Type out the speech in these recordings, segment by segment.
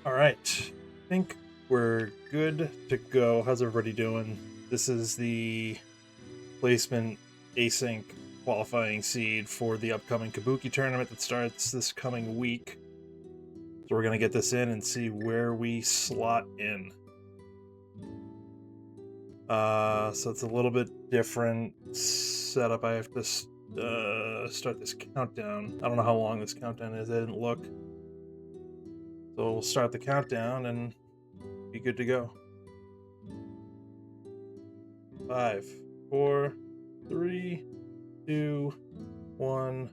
All right. I think we're good to go. How's everybody doing? This is the placement async qualifying seed for the upcoming Cabookey tournament that starts this coming week. So we're going to get this in and see where we slot in. So it's a little bit different setup. I have to start this countdown. I don't know how long this countdown is. I didn't look. So we'll start the countdown and be good to go. 5, 4, 3, 2, 1,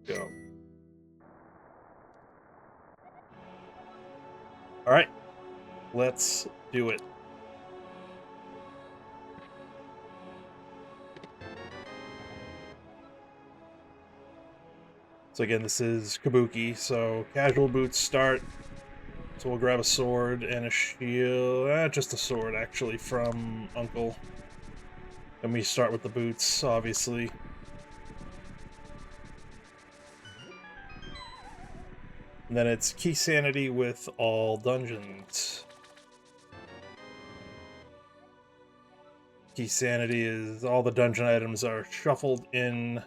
go. All right, let's do it. So again, this is Cabookey, so casual boots start. So we'll grab a sword and a shield, just a sword actually from Uncle. And we start with the boots, obviously. And then it's key sanity with all dungeons. Key sanity is all the dungeon items are shuffled in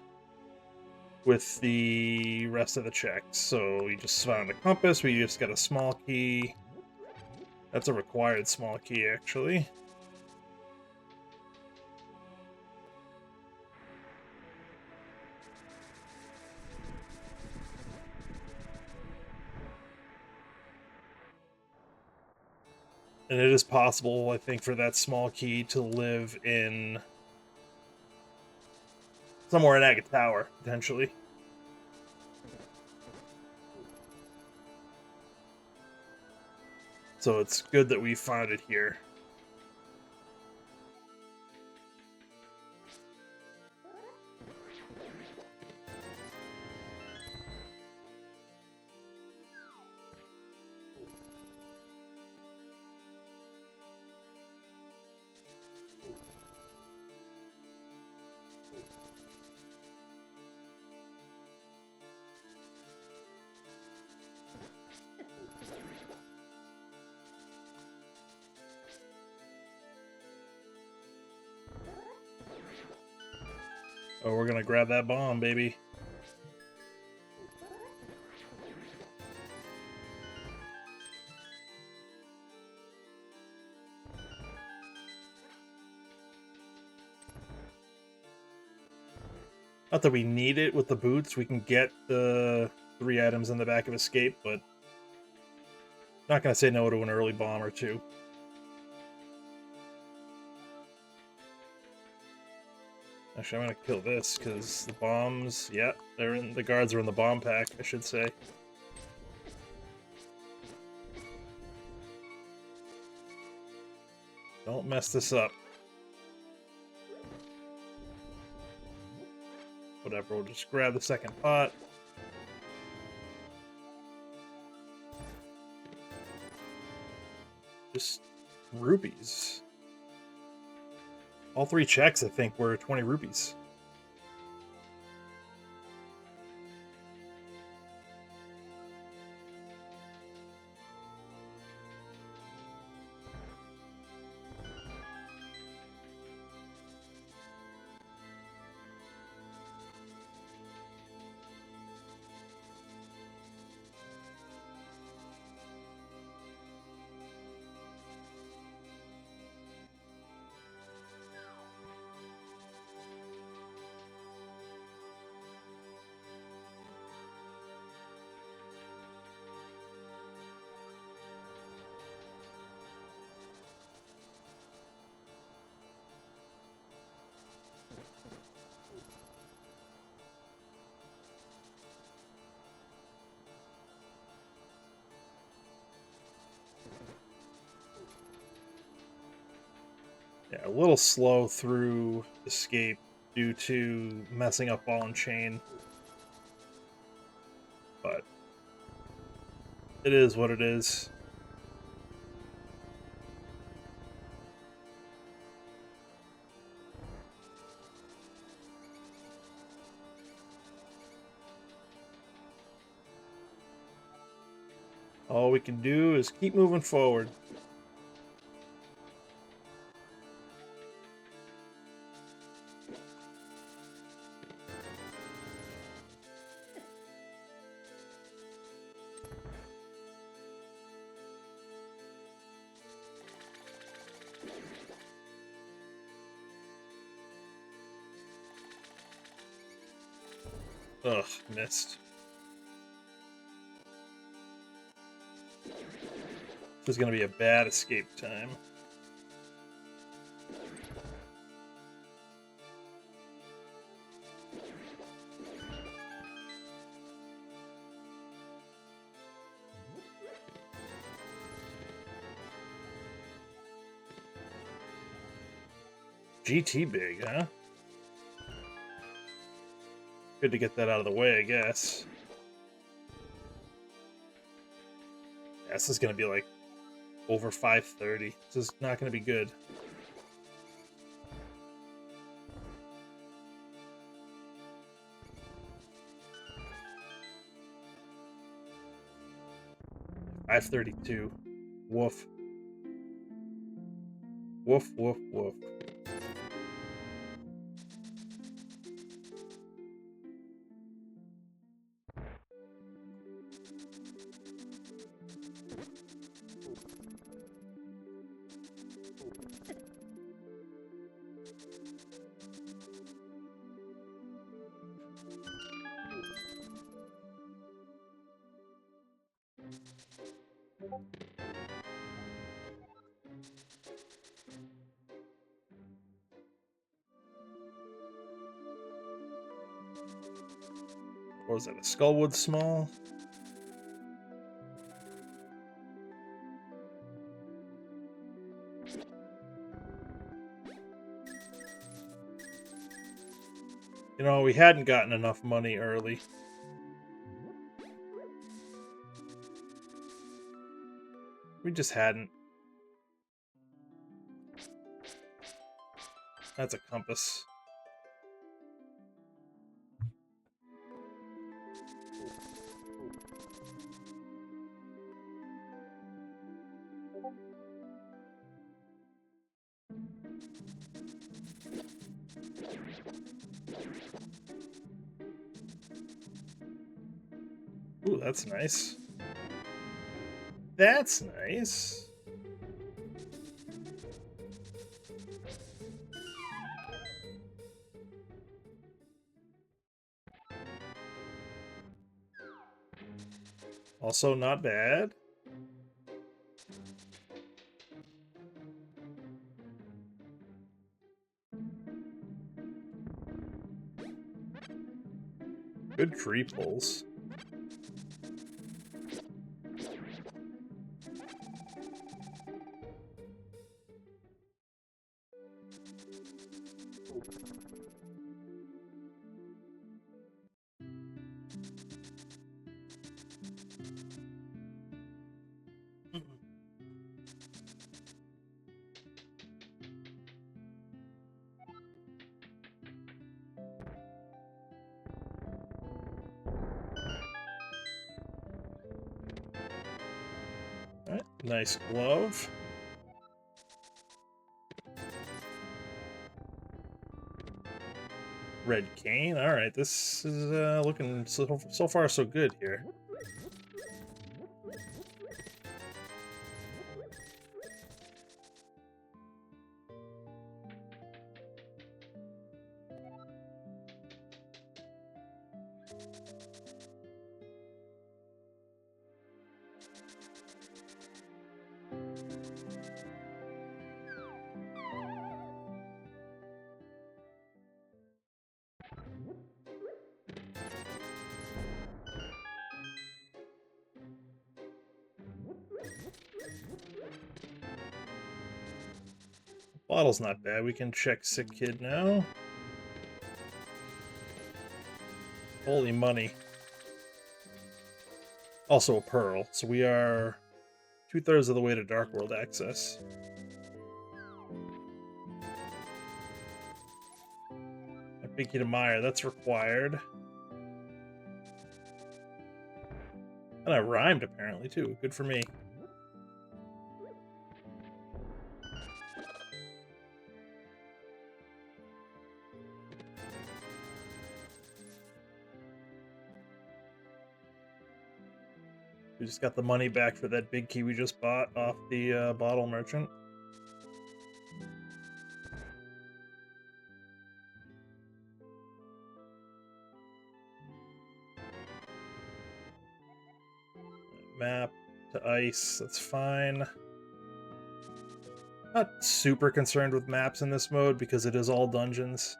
with the rest of the checks. So we just found a compass, we just got a small key. That's a required small key, actually. And it is possible, I think, for that small key to live in somewhere in Agate Tower, potentially. So it's good that we found it here. Oh, we're gonna grab that bomb, baby. Not that we need it with the boots. We can get the 3 items in the back of Escape, but not gonna say no to an early bomb or 2. Actually, I'm gonna kill this because the bombs, yeah, the guards are in the bomb pack, I should say. Don't mess this up. Whatever, we'll just grab the second pot. Just rupees. All 3 checks, I think, were 20 rupees. Yeah, a little slow through Escape due to messing up ball and chain. But it is what it is. Oh, all we can do is keep moving forward. Ugh, missed. This is going to be a bad escape time. GT big, huh? Good to get that out of the way, I guess. Yeah, this is going to be like over 530. This is not going to be good. $532. Woof. Woof, woof, woof. What was that, a Skullwood Small? You know, we hadn't gotten enough money early. We just hadn't. That's a compass. Ooh, that's nice. That's nice. Also not bad. Good tree pulls. Alright, nice glove. Red cane. Alright, this is looking so far so good here. Bottle's not bad. We can check Sick Kid now. Holy money. Also a pearl. So we are 2/3 of the way to Dark World access. A Binky to Meyer, that's required. And I rhymed apparently too. Good for me. We just got the money back for that big key we just bought off the bottle merchant. Map to ice, that's fine. Not super concerned with maps in this mode because it is all dungeons.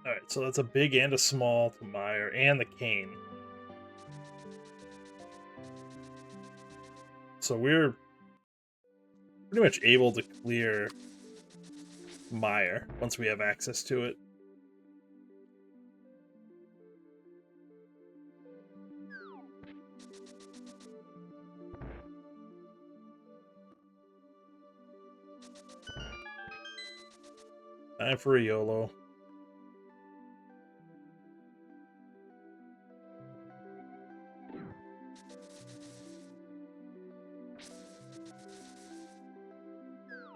Alright, so that's a big and a small to Meyer, and the cane. So we're pretty much able to clear Meyer once we have access to it. Time for a YOLO.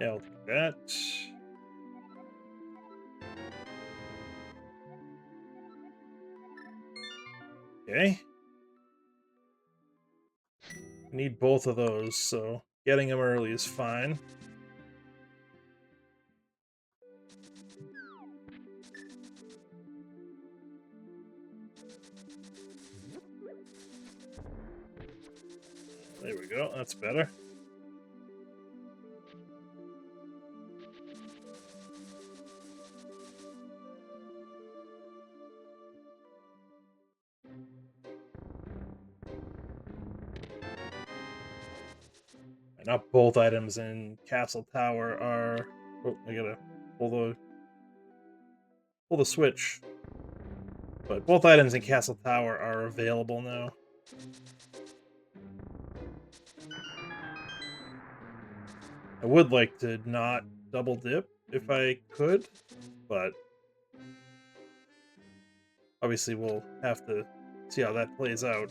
Yeah, I'll take that. Okay. I need both of those, so getting them early is fine. There we go, that's better. Not both items in Castle Tower are... Oh, I gotta pull the switch. But both items in Castle Tower are available now. I would like to not double dip if I could, but obviously we'll have to see how that plays out.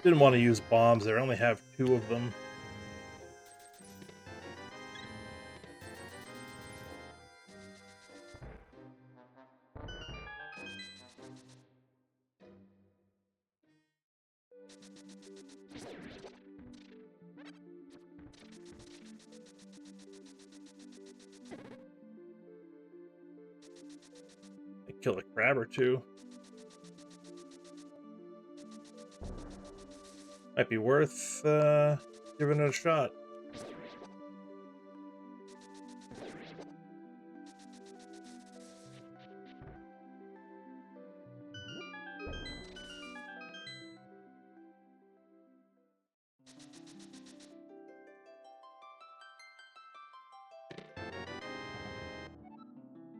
Didn't want to use bombs there, I only have 2 of them. I kill a crab or 2. Might be worth giving it a shot.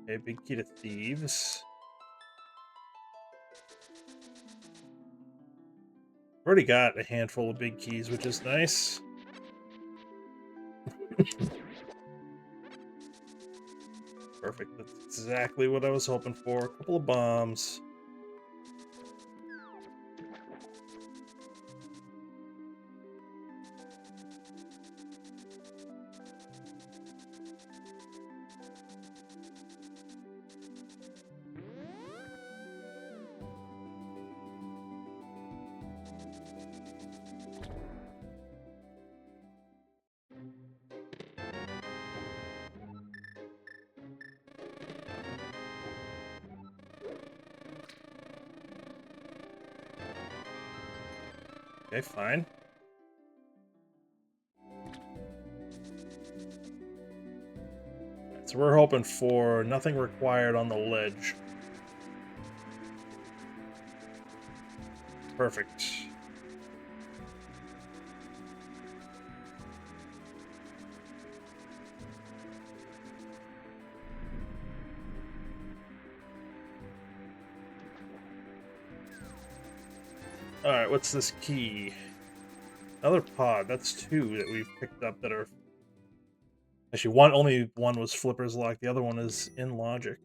Okay, big key to thieves. Already got a handful of big keys, which is nice. Perfect, that's exactly what I was hoping for. A couple of bombs. Okay, fine. So we're hoping for nothing required on the ledge. Perfect. Alright, what's this key? Another pod. That's two that we've picked up that are... Actually, only one was Flipper's Lock. The other one is in Logic.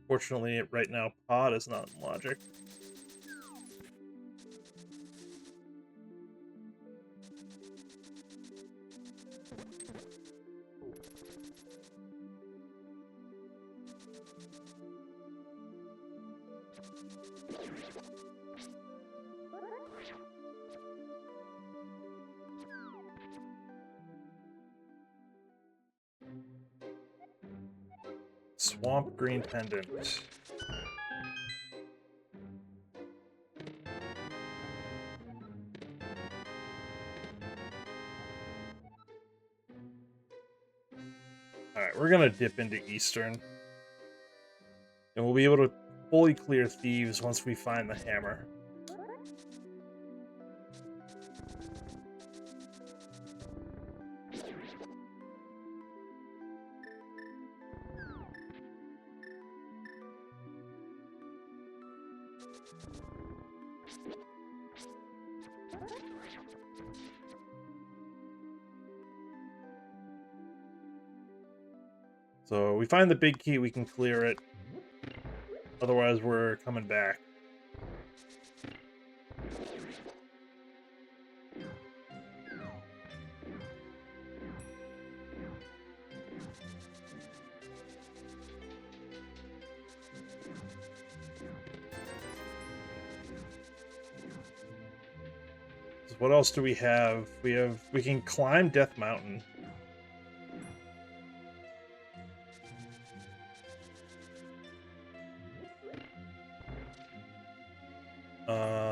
Fortunately, right now, pod is not in Logic. Swamp Green Pendant. Alright, we're gonna dip into Eastern. And we'll be able to fully clear thieves once we find the hammer. So we find the big key, we can clear it. Otherwise, we're coming back. So what else do we have? We can climb Death Mountain.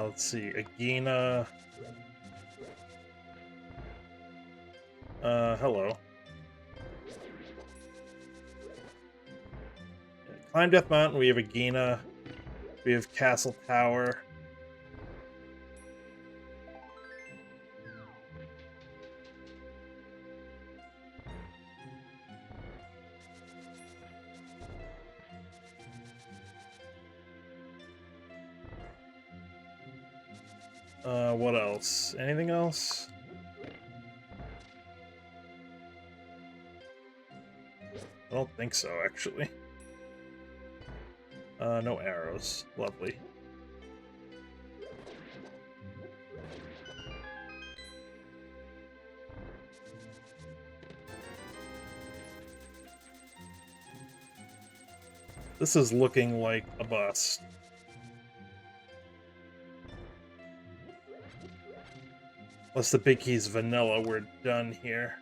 Let's see, Agina. Hello. Climb Death Mountain, we have Agina. We have Castle Tower. What else? Anything else? I don't think so, actually. No arrows. Lovely. This is looking like a bust. Unless the big key's vanilla, we're done here.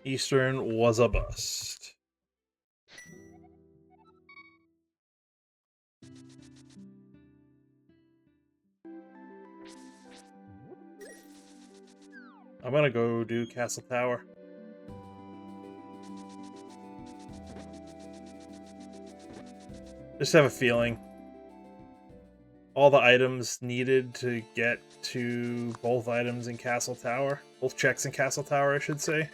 Eastern was a bust. I'm gonna go do Castle Tower. Just have a feeling. All the items needed to get to both items in Castle Tower. Both checks in Castle Tower, I should say.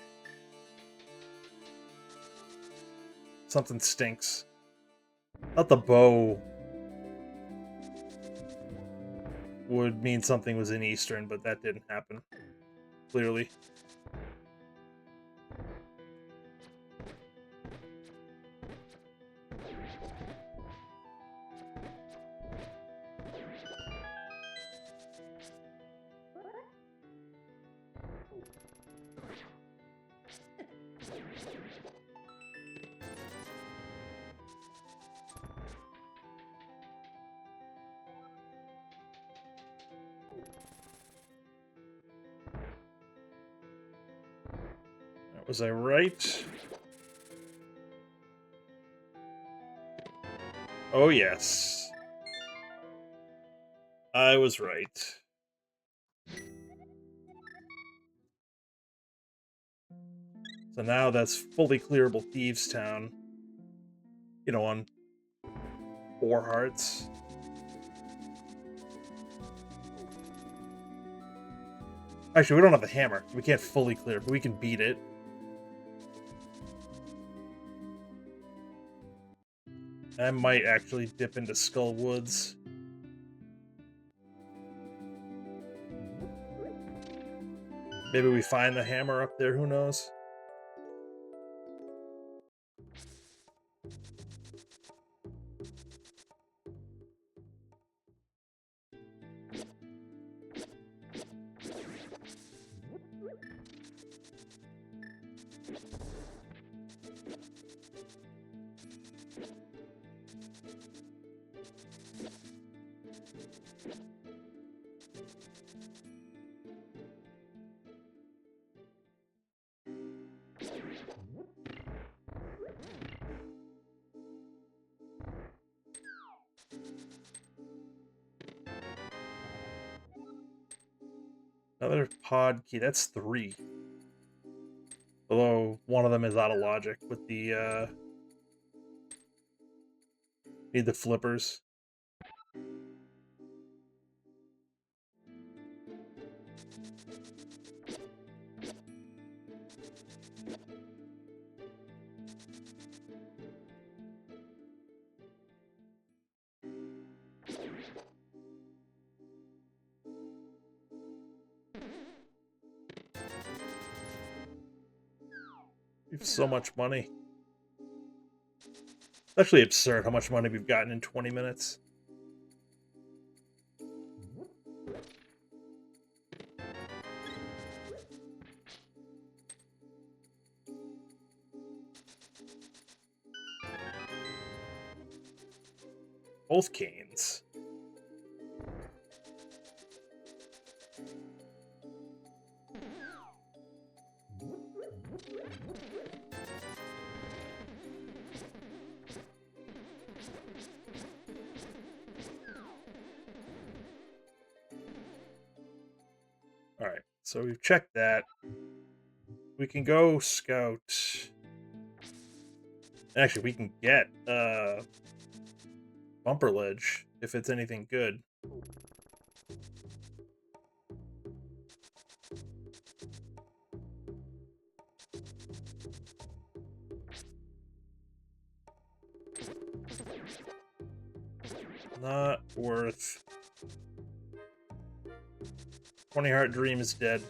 Something stinks. Thought the bow would mean something was in Eastern, but that didn't happen. Clearly. Was I right? Oh, yes. I was right. So now that's fully clearable Thieves Town. You know, on 4 hearts. Actually, we don't have the hammer. We can't fully clear, but we can beat it. I might actually dip into Skull Woods. Maybe we find the hammer up there, who knows? Another pod key, that's 3. Although one of them is out of logic with the need the flippers. We have so much money. It's actually absurd how much money we've gotten in 20 minutes. Both canes. Alright, so we've checked that. We can go scout. Actually, we can get bumper ledge if it's anything good. Not worth. 20 Heart Dream is dead.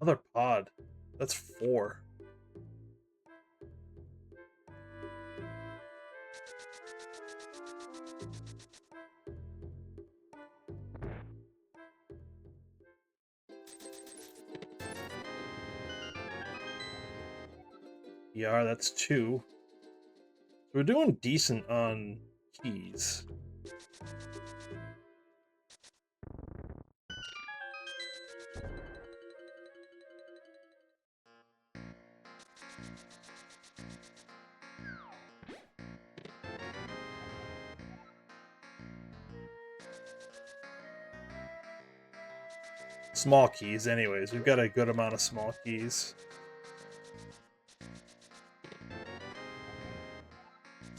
Another pod. That's 4. Yeah, that's 2. So we're doing decent on keys. Small keys, anyways. We've got a good amount of small keys.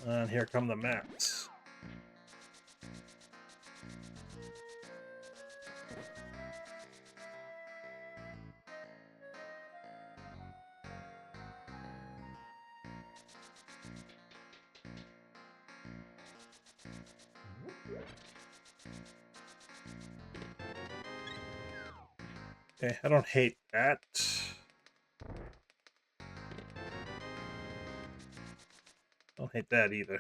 And here come the maps. Okay, I don't hate that. Don't hate that either.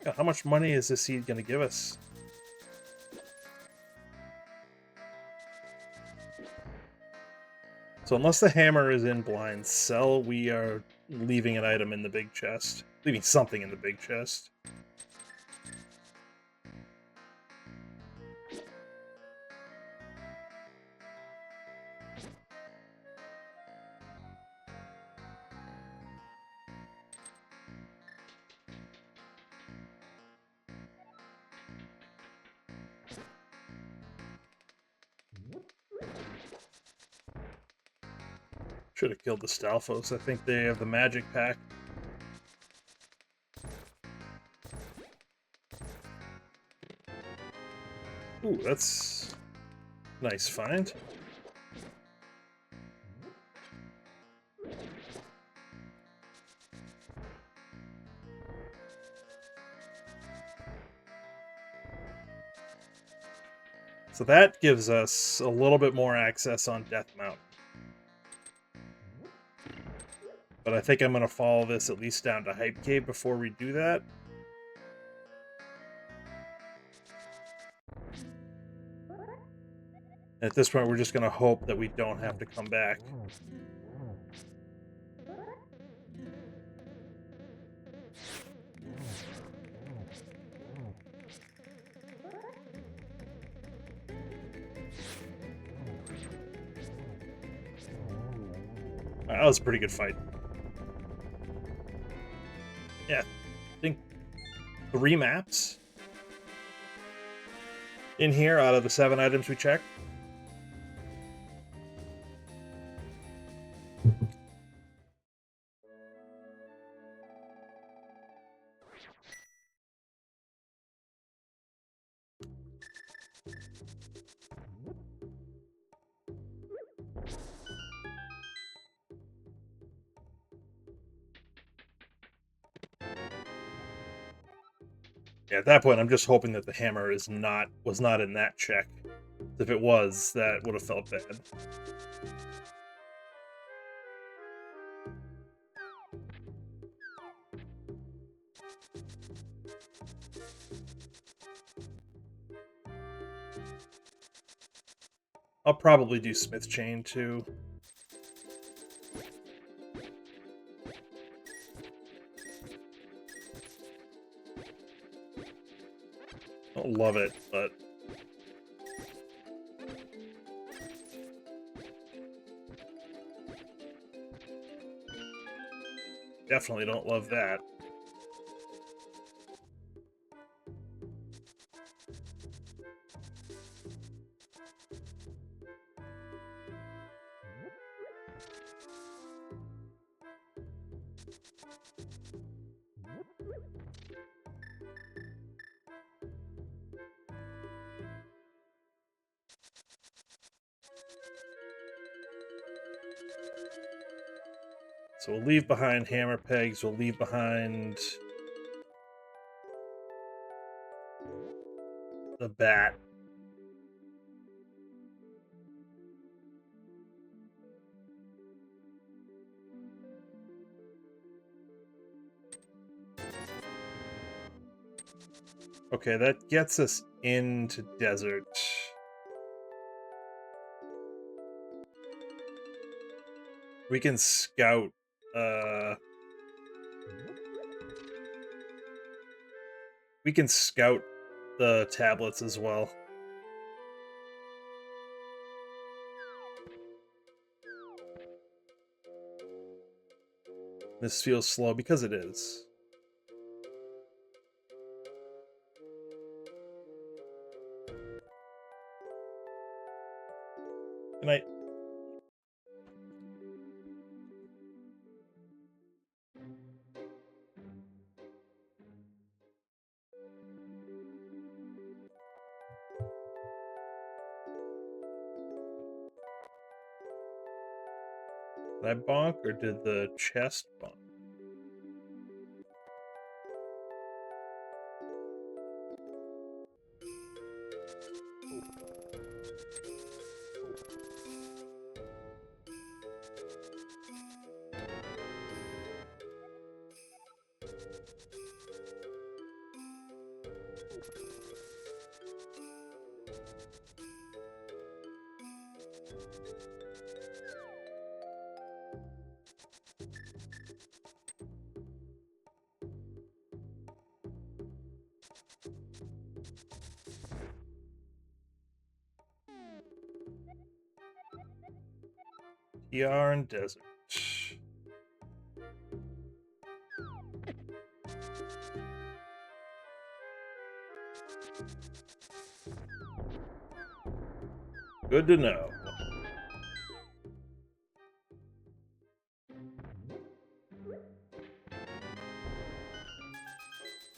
God, how much money is this seed going to give us? So unless the hammer is in blind sell, we are leaving an item in the big chest. Leaving something in the big chest. Should have killed the Stalfos. I think they have the magic pack. Ooh, that's nice find. So that gives us a little bit more access on Death Mountain. But I think I'm going to follow this at least down to Hype Cave before we do that. At this point, we're just going to hope that we don't have to come back. That was a pretty good fight. Yeah, I think 3 maps in here out of the 7 items we checked. Yeah, at that point, I'm just hoping that the hammer was not in that check. If it was, that would have felt bad. I'll probably do Smith Chain too. I don't love it, but definitely don't love that. So we'll leave behind hammer pegs, we'll leave behind the bat. Okay, that gets us into desert. We can scout we can scout the tablets as well. This feels slow because it is. Good night. Did I bonk or did the chest bonk? TR and desert. Good to know.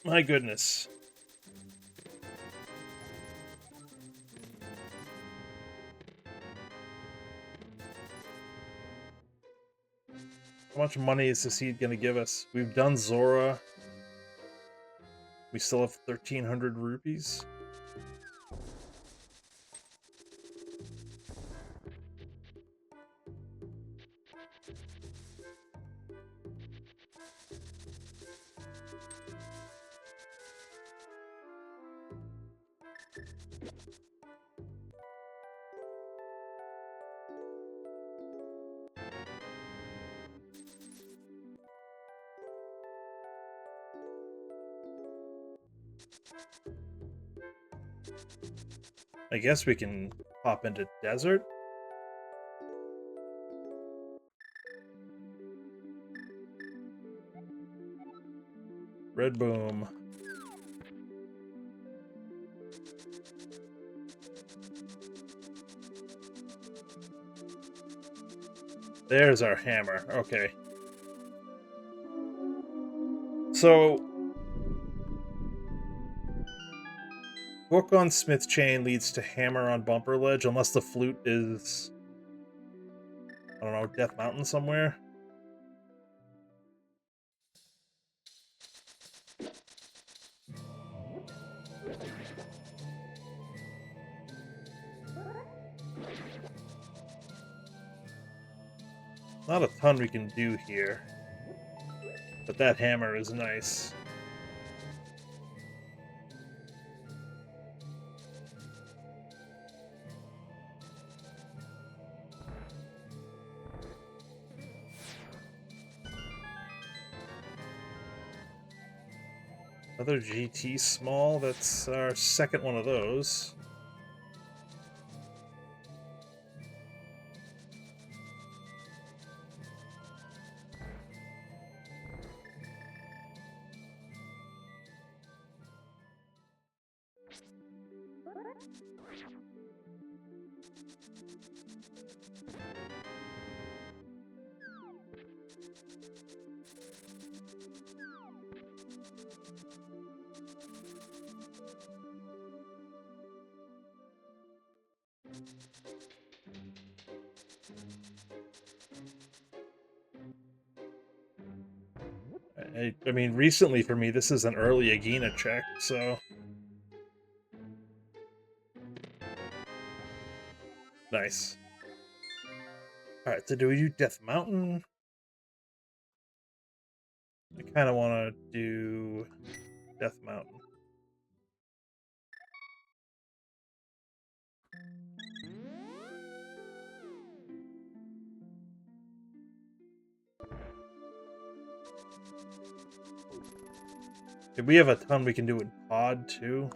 My goodness. How much money is the seed going to give us? We've done Zora. We still have 1,300 rupees. I guess we can hop into desert. Red boom. There's our hammer. Okay. So, hook on smith chain leads to hammer on bumper ledge, unless the flute is, I don't know, Death Mountain somewhere. Not a ton we can do here, but that hammer is nice. Another GT small, that's our second one of those. I mean, recently for me, this is an early Agina check, so... Nice. Alright, so do we do Death Mountain? I kind of want to do Death Mountain. If we have a ton, we can do it pod too.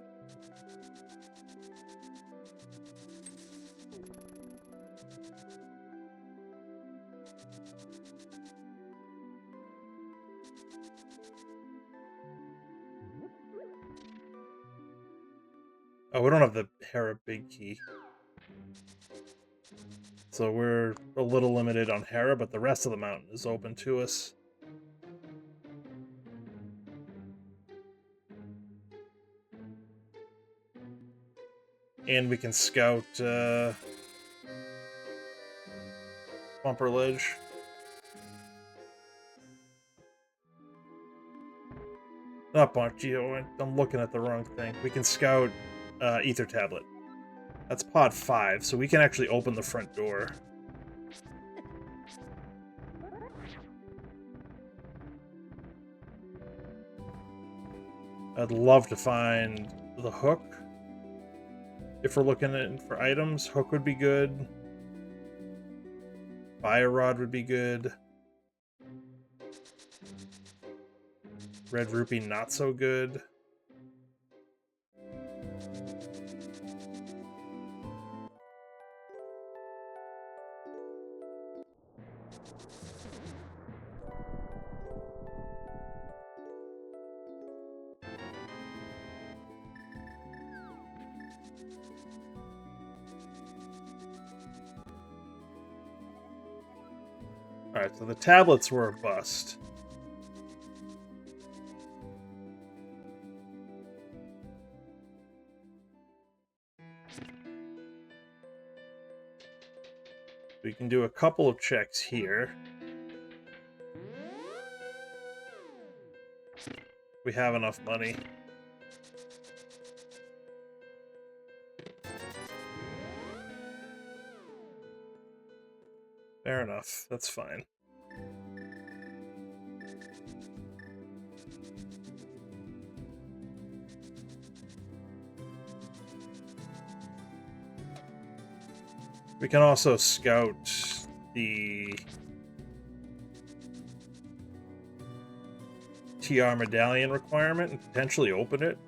Oh, we don't have the Hera big key. So we're a little limited on Hera, but the rest of the mountain is open to us. And we can scout Bumper Ledge. Not Geo, I'm looking at the wrong thing. We can scout Ether Tablet. That's pod 5, so we can actually open the front door. I'd love to find the hook. If we're looking for items, hook would be good. Fire rod would be good. Red rupee, not so good. Alright, so the tablets were a bust. We can do a couple of checks here. We have enough money. Fair enough. That's fine. We can also scout the TR medallion requirement and potentially open it.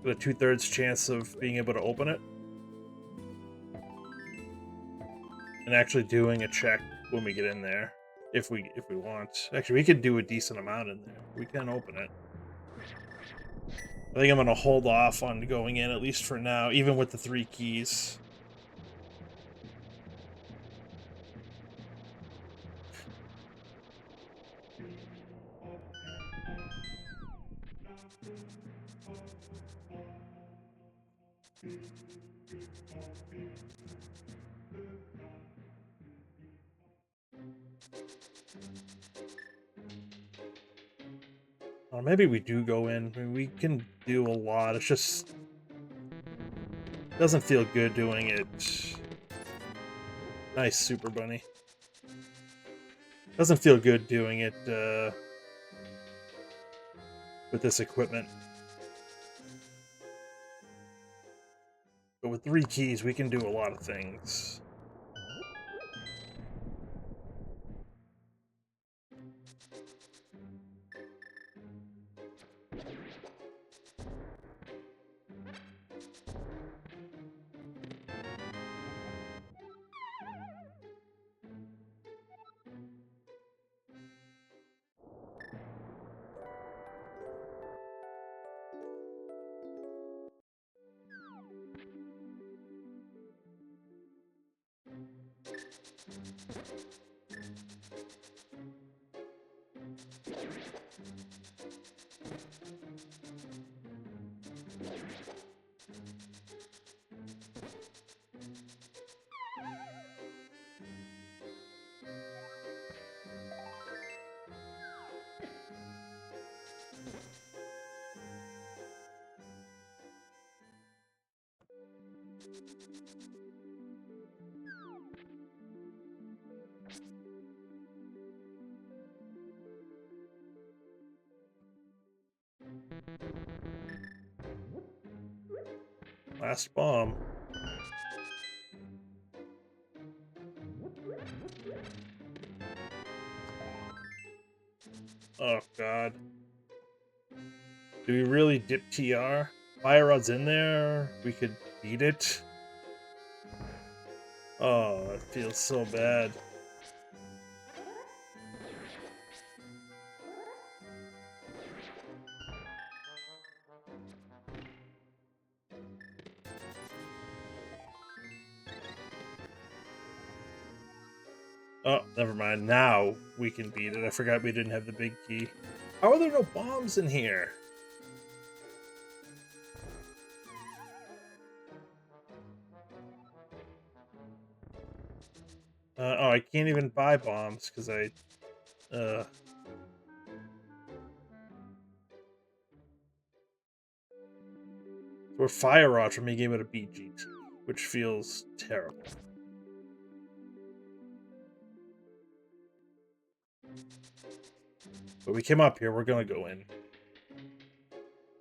With a 2/3 chance of being able to open it. And actually doing a check when we get in there. If we want. Actually, we could do a decent amount in there. We can open it. I think I'm going to hold off on going in, at least for now, even with the 3 keys. Or maybe we do go in. I mean, we can do a lot. It's just doesn't feel good doing it. Nice, Super Bunny. Doesn't feel good doing it with this equipment. But with 3 keys, we can do a lot of things. Last bomb. Oh, God. Do we really dip TR? Fire Rod's in there. We could beat it. Oh, it feels so bad. Oh, never mind. Now we can beat it. I forgot we didn't have the big key. How are there no bombs in here? Oh, I can't even buy bombs because or fire rods from being able to beat GT, which feels terrible. But we came up here, we're gonna go in.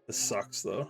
This sucks though.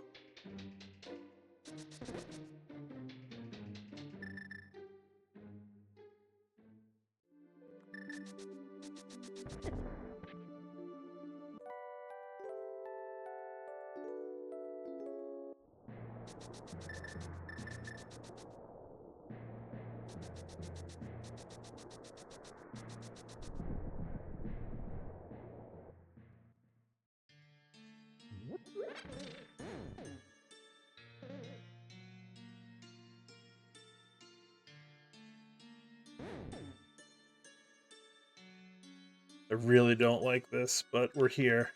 I really don't like this, but we're here.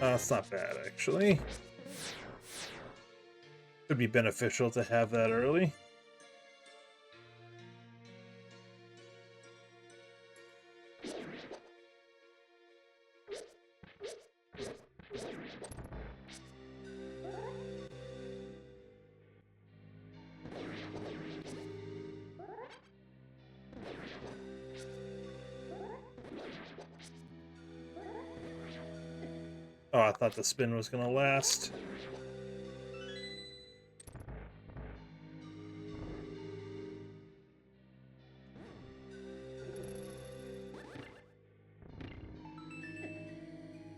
It's not bad, actually. Could be beneficial to have that early. Oh, I thought the spin was gonna last.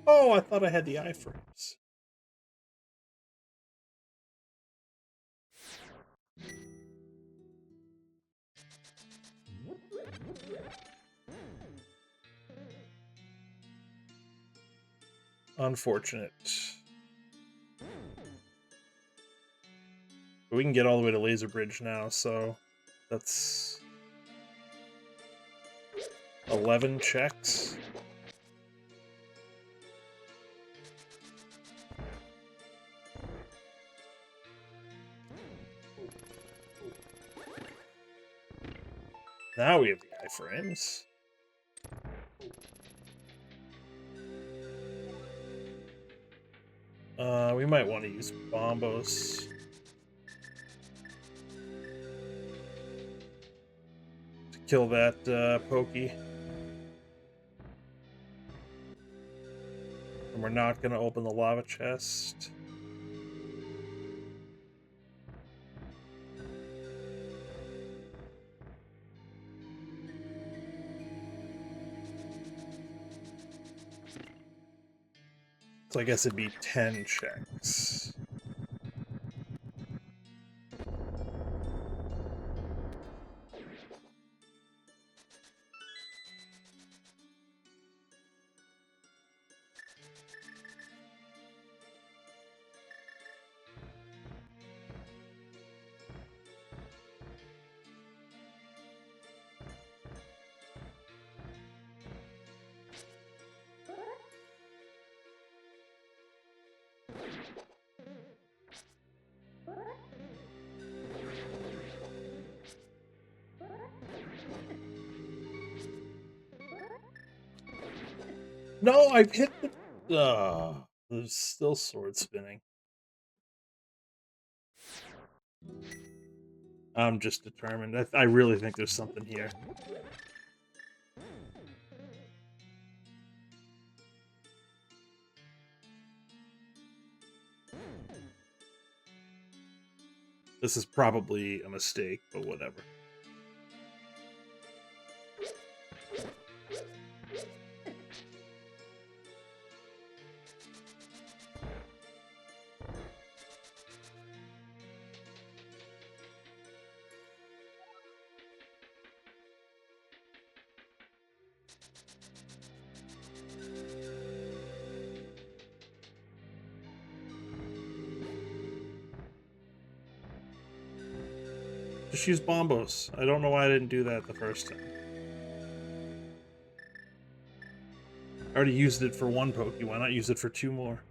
Oh, I thought I had the iframes. Unfortunate. But we can get all the way to Laser Bridge now, so that's 11 checks. Now we have the iframes. We might want to use bombos to kill that pokey. And we're not going to open the lava chest. So I guess it'd be 10 checks. No, I've hit the... there's still sword spinning. I'm just determined. I really think there's something here. This is probably a mistake, but whatever. Just use Bombos. I don't know why I didn't do that the first time. I already used it for one Pokey. Why not use it for 2 more?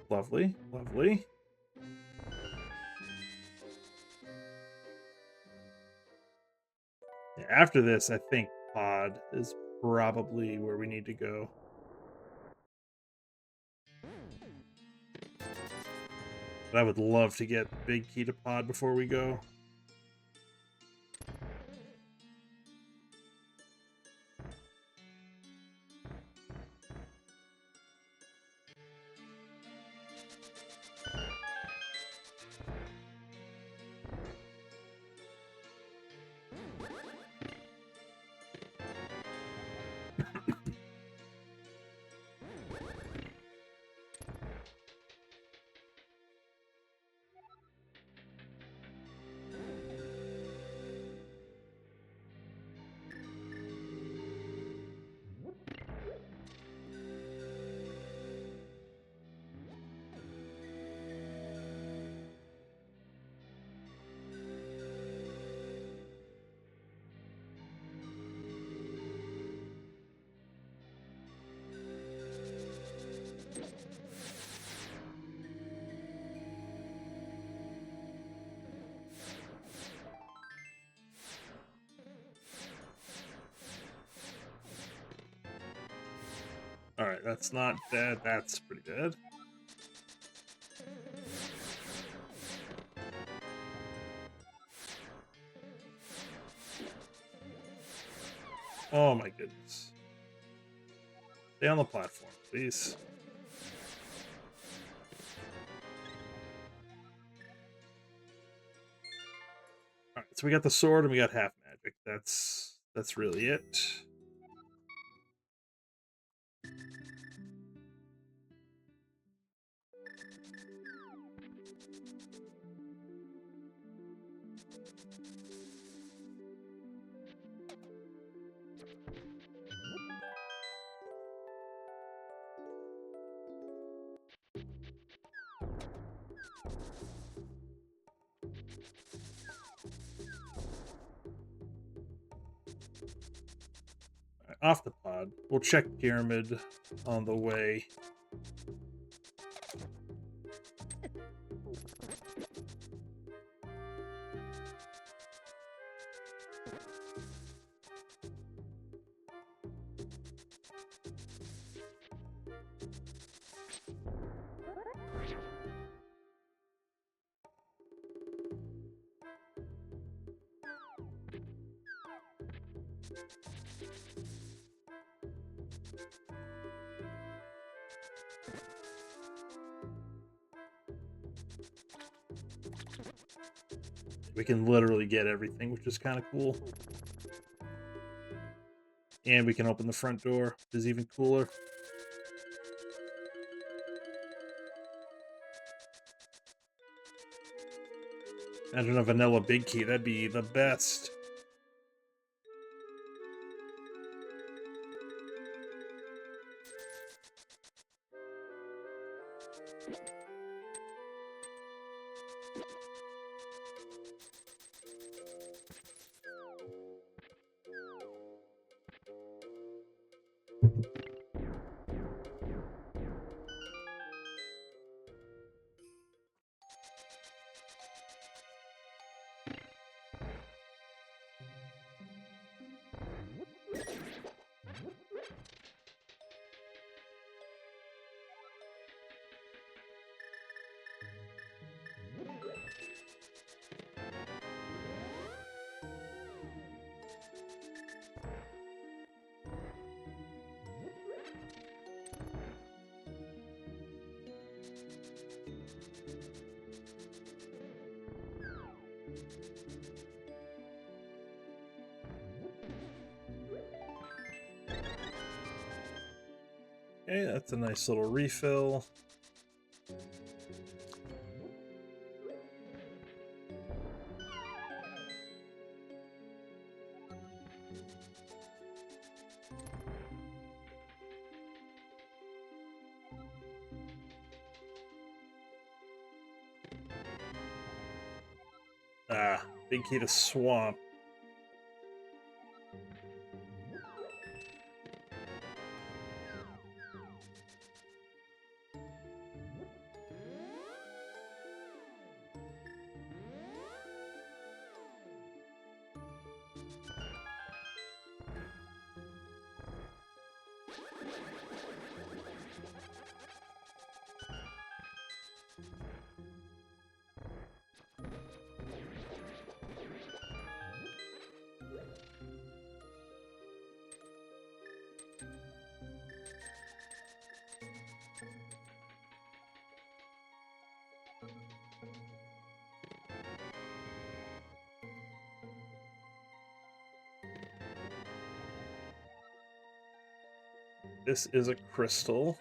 Lovely, lovely. Yeah, after this, I think Pod is probably where we need to go. But I would love to get Big Key to Pod before we go. Alright, that's not dead. That's pretty dead. Oh my goodness. Stay on the platform, please. Alright, so we got the sword and we got half magic. That's really it. Off the pod. We'll check Pyramid on the way. We can literally get everything, which is kind of cool. And we can open the front door, which is even cooler. Imagine a vanilla Big Key, that'd be the best. Okay, that's a nice little refill. Ah, big key to swamp. This is a crystal.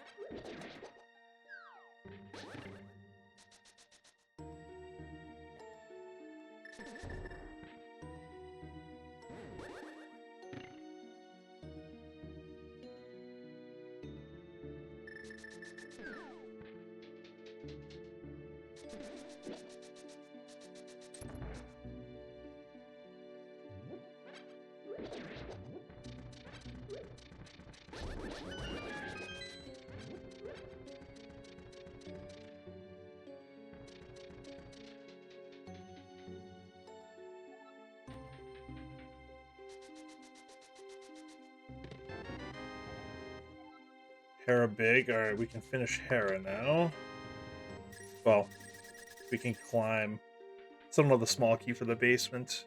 Hera big. Alright, we can finish Hera now. Well, we can climb. Still know the small key for the basement.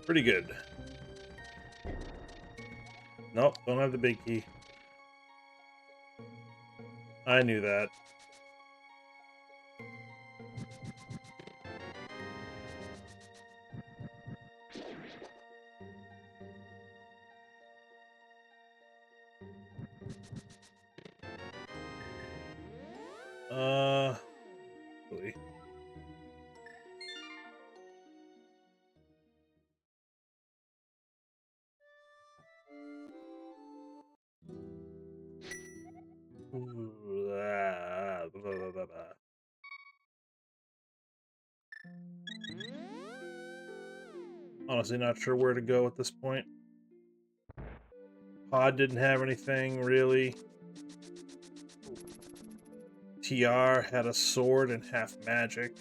Pretty good. Nope, don't have the big key. I knew that. Really. Ooh, blah, blah, blah, blah. Honestly, not sure where to go at this point. Pod didn't have anything, really. TR had a sword and half magic.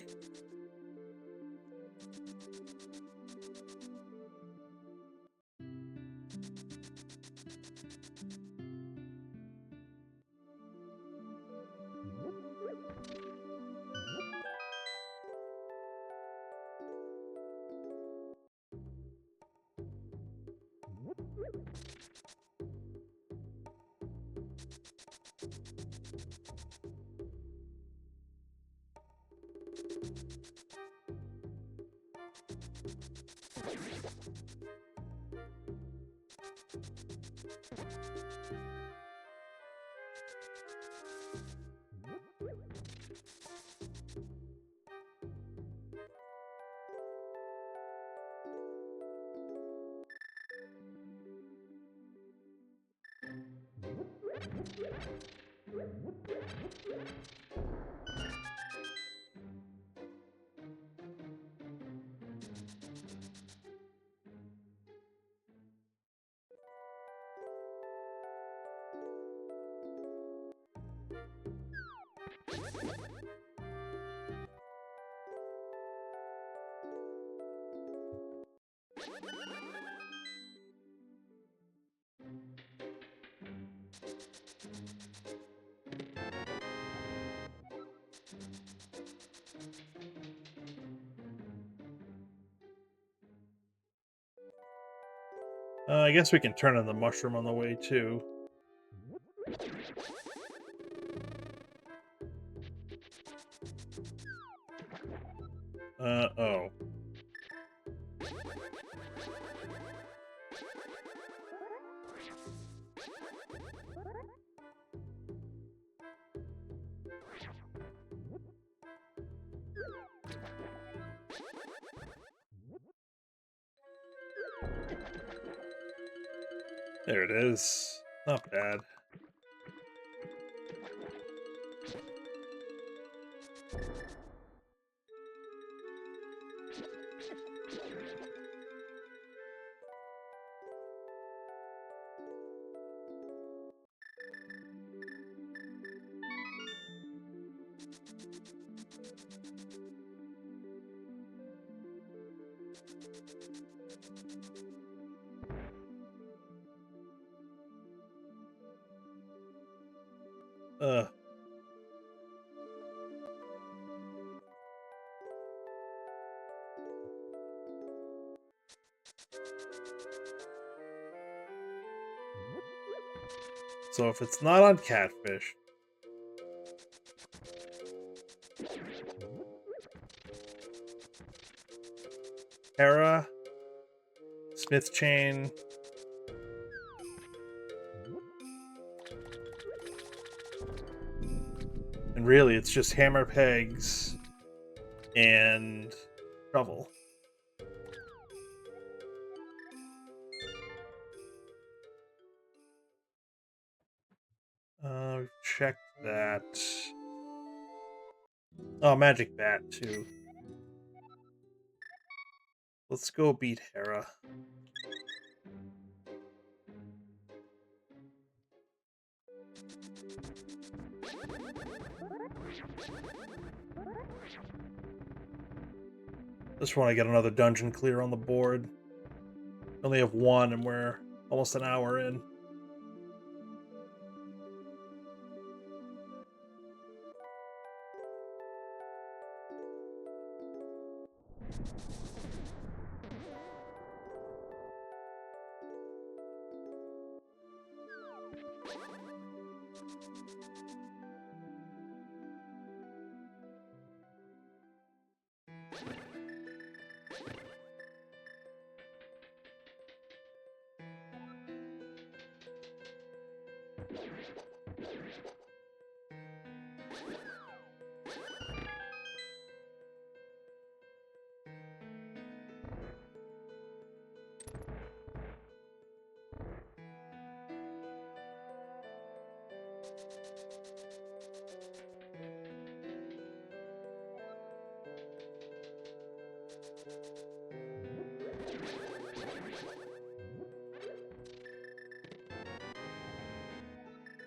I guess we can turn on the mushroom on the way, too. Oh. There it is. Not bad. Uh, so if it's not on catfish, Hera, Smith chain, and really it's just hammer pegs and shovel. We've checked that. Oh, magic bat too. Let's go beat Hera. Just want to get another dungeon clear on the board. Only have one, and we're almost an hour in.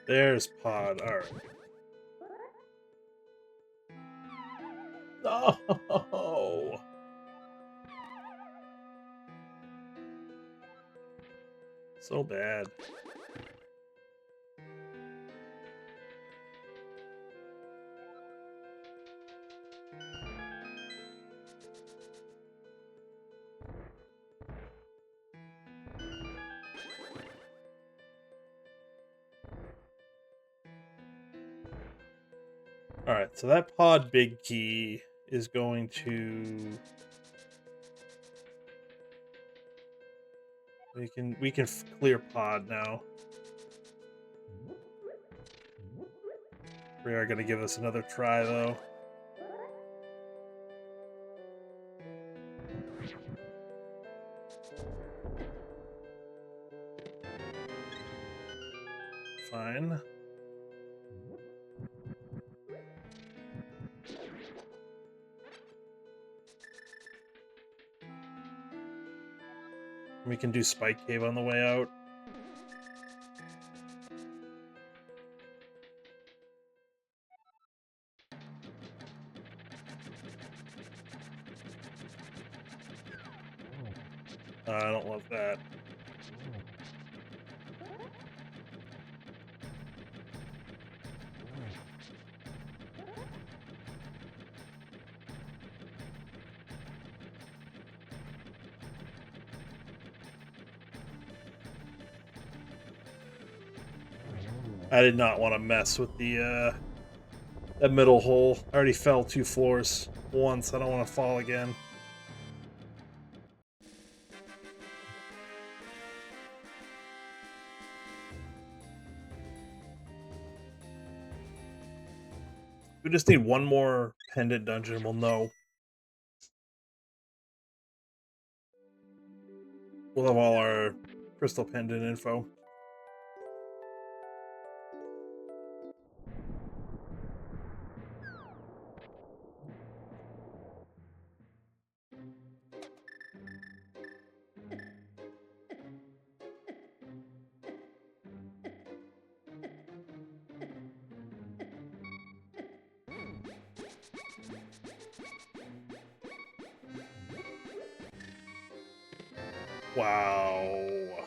There's Pod. All right. No. So bad. All right, so that pod big key is going to we can clear pod now. We are going to give us another try though. Fine. We can do Spike Cave on the way out. I don't love that. I did not want to mess with the that middle hole. I already fell 2 floors once. I don't want to fall again. We just need one more pendant dungeon. We'll know. We'll have all our crystal pendant info. Wow.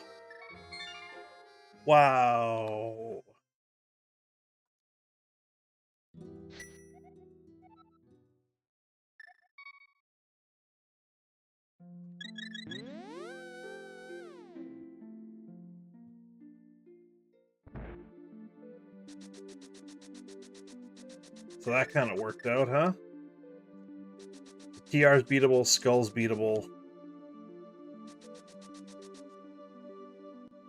Wow. So that kind of worked out, huh? TR's beatable, Skull's beatable.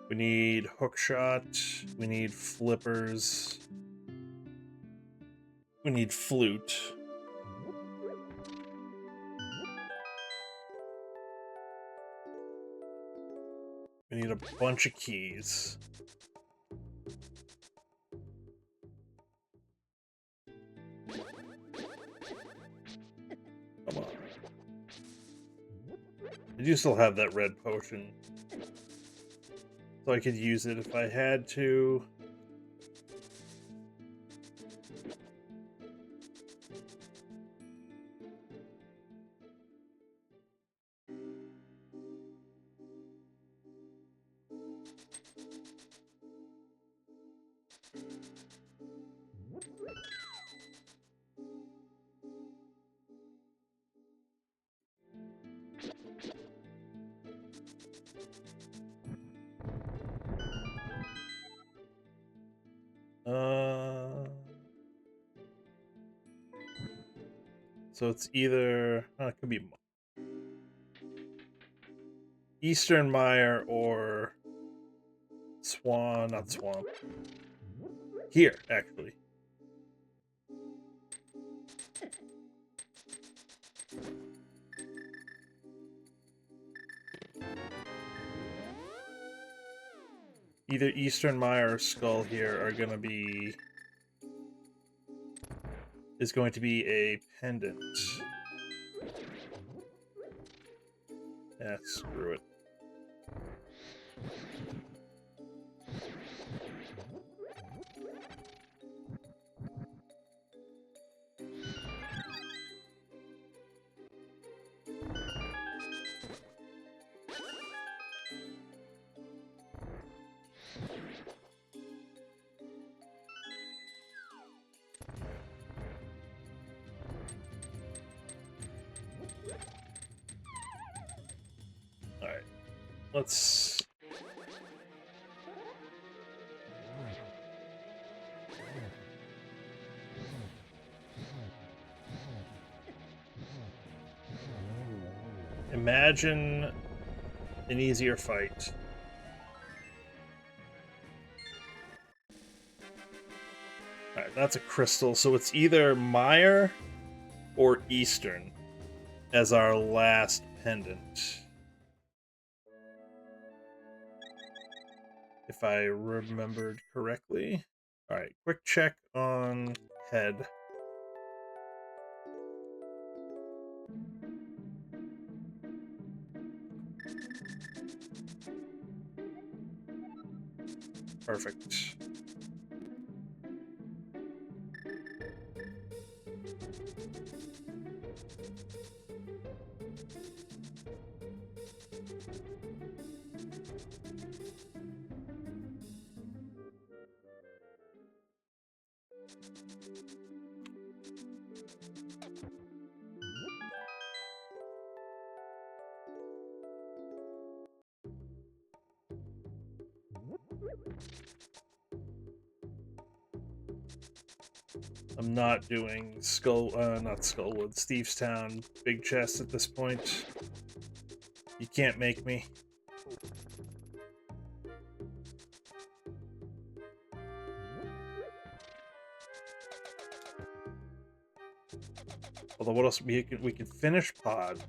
We need hookshot. We need flippers. We need flute. We need a bunch of keys. Come on. I do still have that red potion. So I could use it if I had to. So it's either it could be Eastern Mire or not Swamp. Here, actually. Either Eastern Mire or Skull here are gonna be is going to be a pendant. Yeah, screw it. Alright. Let's imagine an easier fight. Alright, that's a crystal, so it's either Mire or Eastern as our last pendant. If I remembered correctly. Alright, quick check on head. Perfect. I'm not doing not Skullwood, Steve's Town, big chest at this point. You can't make me. Although, what else we can finish pod.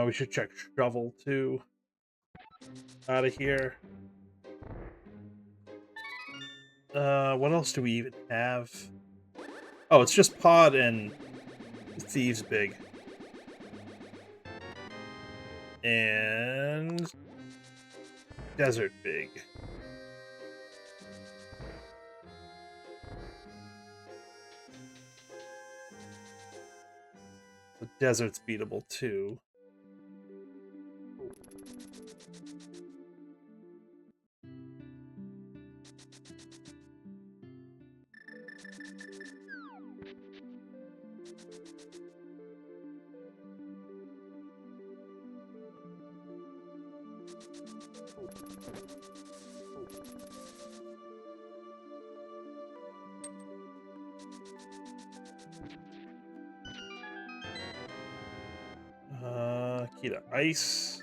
We should check shovel too. Out of here. What else do we even have? Oh, it's just pod and thieves big. And desert big. The desert's beatable too. Key to ice.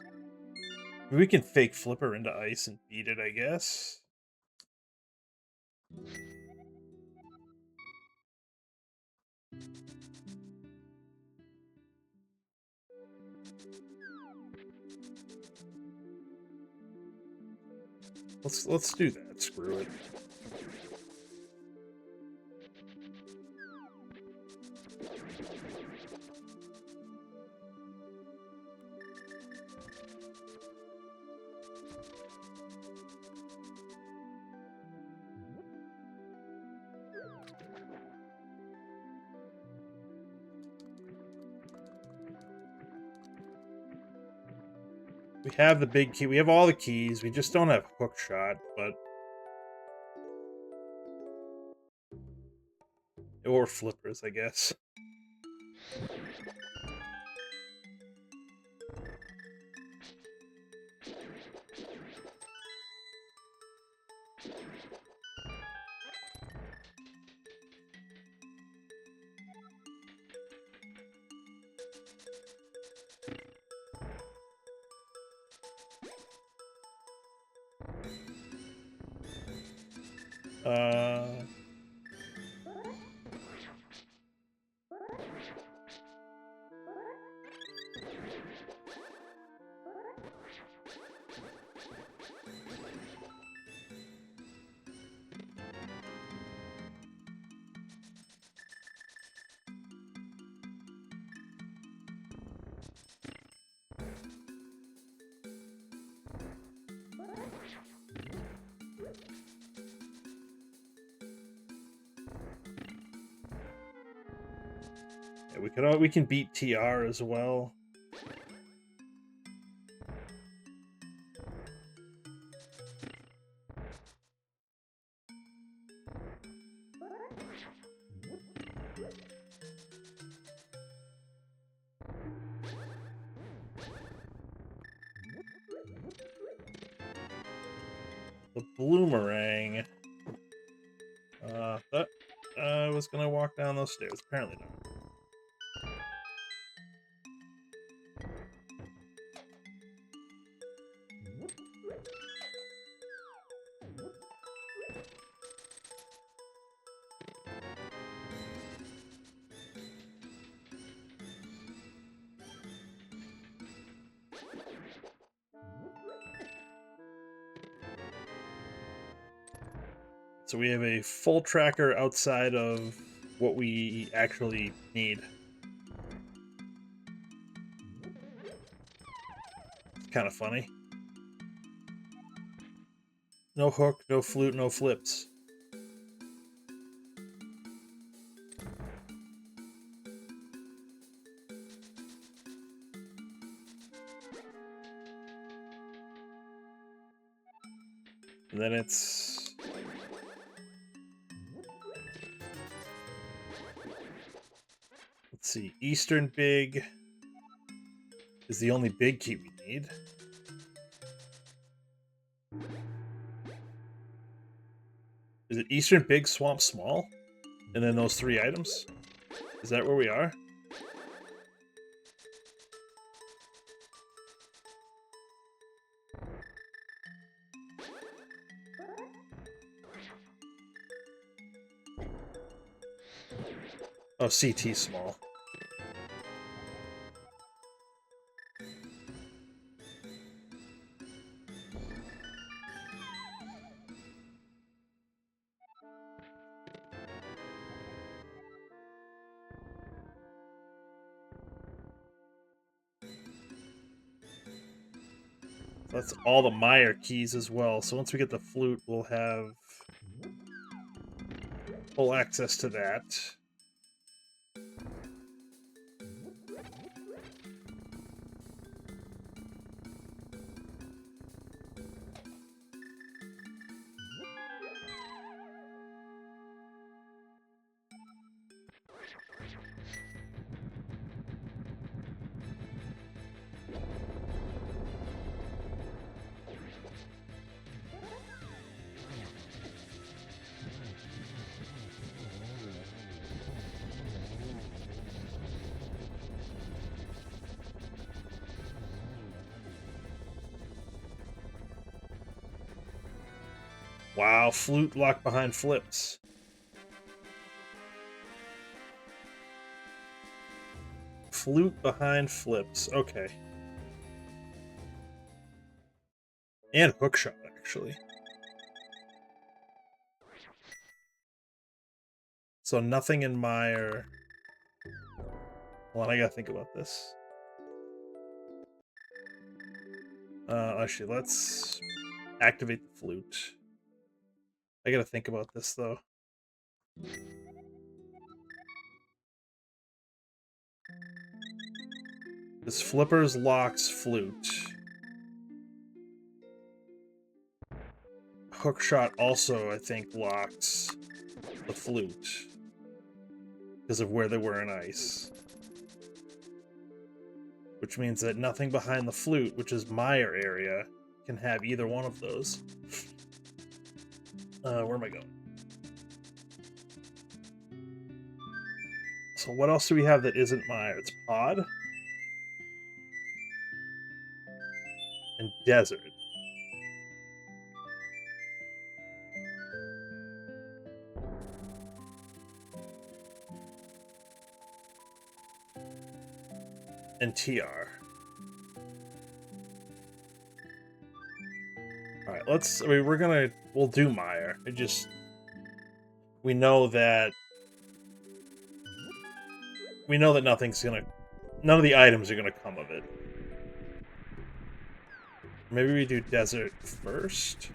We can fake Flipper into ice and beat it, I guess. Let's do that. Screw it. We have the big key. We have all the keys. We just don't have hook shot, but or flippers, I guess. Uh, yeah, we can beat TR as well. The bloomerang. That I was gonna walk down those stairs. Apparently not. So we have a full tracker outside of what we actually need. It's kind of funny. No hook, no flute, no flips. And then it's... Let's see, Eastern Big is the only big key we need. Is it Eastern Big, Swamp Small? And then those 3 items? Is that where we are? Oh, CT Small. That's all the Meyer keys as well. So once we get the flute, we'll have full access to that. Wow, flute locked behind flips. Flute behind flips. Okay. And hookshot, actually. So nothing in Meyer. Hold on, I gotta think about this. Actually, let's activate the flute. I gotta think about this, though. This flippers locks flute. Hookshot also, I think, locks the flute because of where they were in ice. Which means that nothing behind the flute, which is Meyer area, can have either one of those. Where am I going? So what else do we have that isn't Meyer? It's Pod and Desert. And TR. Alright, we'll do Meyer. We know that none of the items are gonna come of it. Maybe we do Desert first?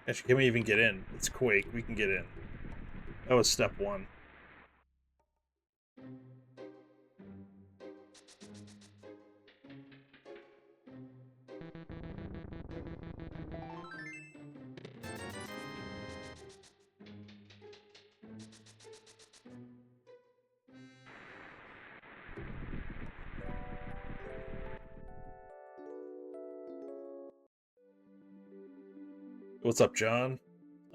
Actually, can we even get in? It's Quake, we can get in. That was step 1. What's up, John?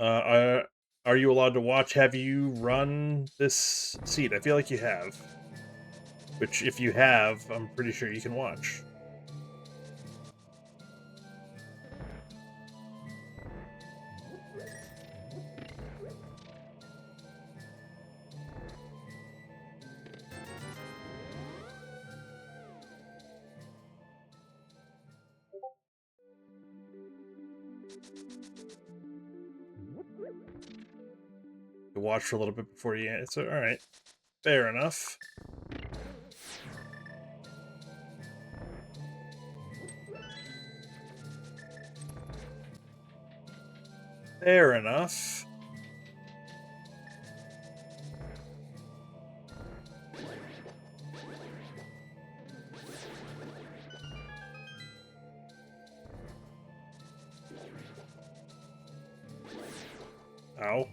Are you allowed to watch? Have you run this seed? I feel like you have. Which, if you have, I'm pretty sure you can watch. You watch for a little bit before you answer. Alright. Fair enough. Fair enough. Ow.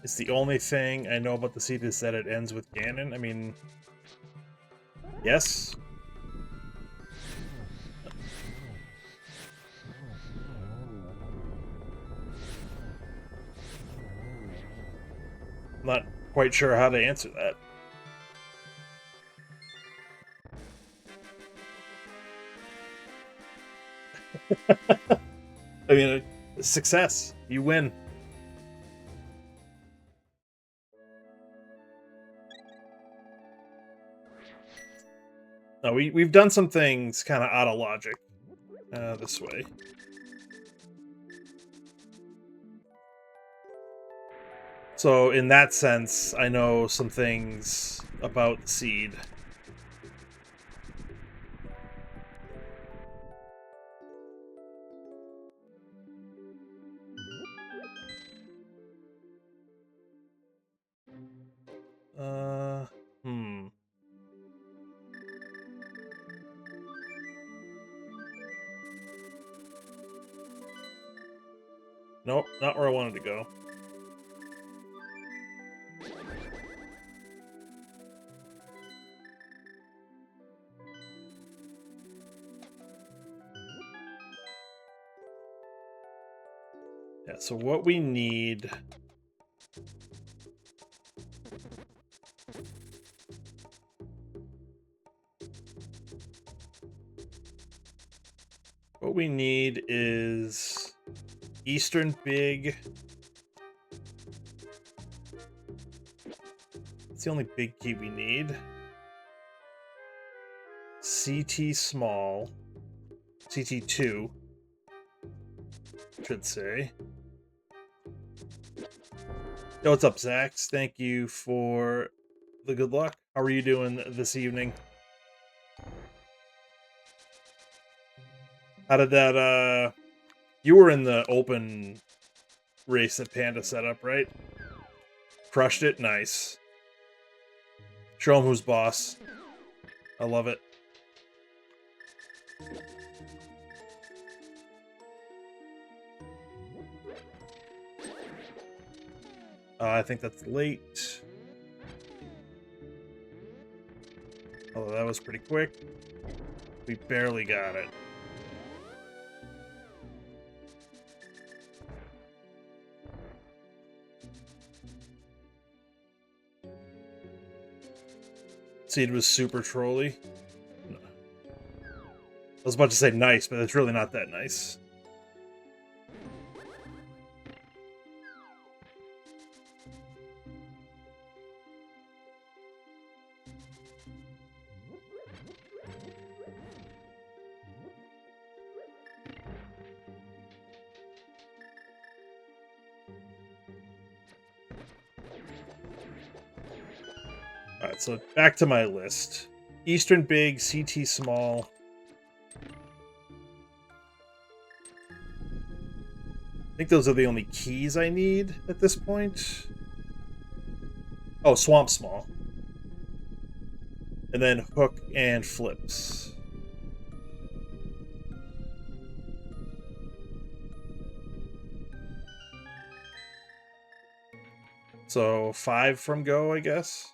It's the only thing I know about the seed is that it ends with Ganon. I mean, yes. I'm not quite sure how to answer that. I mean, success. You win. No, we've done some things kind of out of logic. This way. So in that sense, I know some things about the seed. Hmm. Nope, not where I wanted to go. Yeah, so what we need... What we need is Eastern Big. It's the only big key we need. CT Small. CT2. Should say. Yo, what's up, Zax? Thank you for the good luck. How are you doing this evening? How did that, you were in the open race that Panda set up, right? Crushed it? Nice. Show him who's boss. I love it. I think that's late. Oh, that was pretty quick. We barely got it. Seed was super trolly. No. I was about to say nice, but it's really not that nice. Alright, so back to my list. Eastern Big, CT Small. I think those are the only keys I need at this point. Oh, Swamp Small. And then Hook and Flips. So 5 from go, I guess.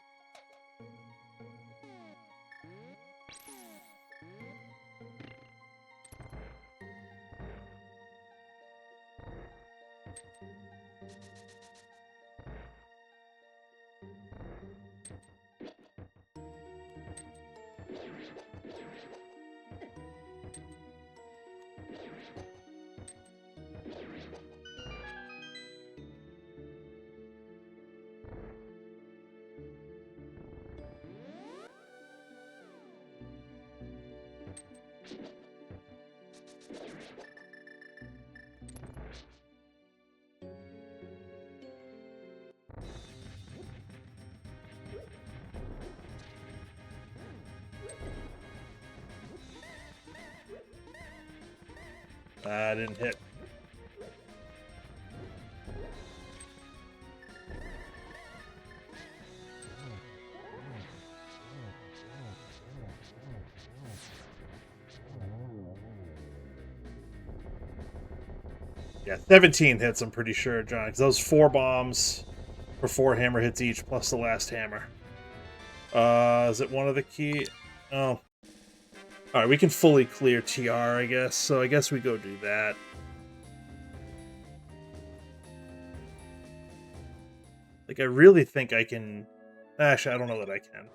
I didn't hit. Yeah, 17 hits, I'm pretty sure, John, because those 4 bombs for 4 hammer hits each, plus the last hammer. Is it one of the key? Oh. Alright, we can fully clear TR, I guess, so I guess we go do that. Like, I really think I can... Actually, I don't know that I can.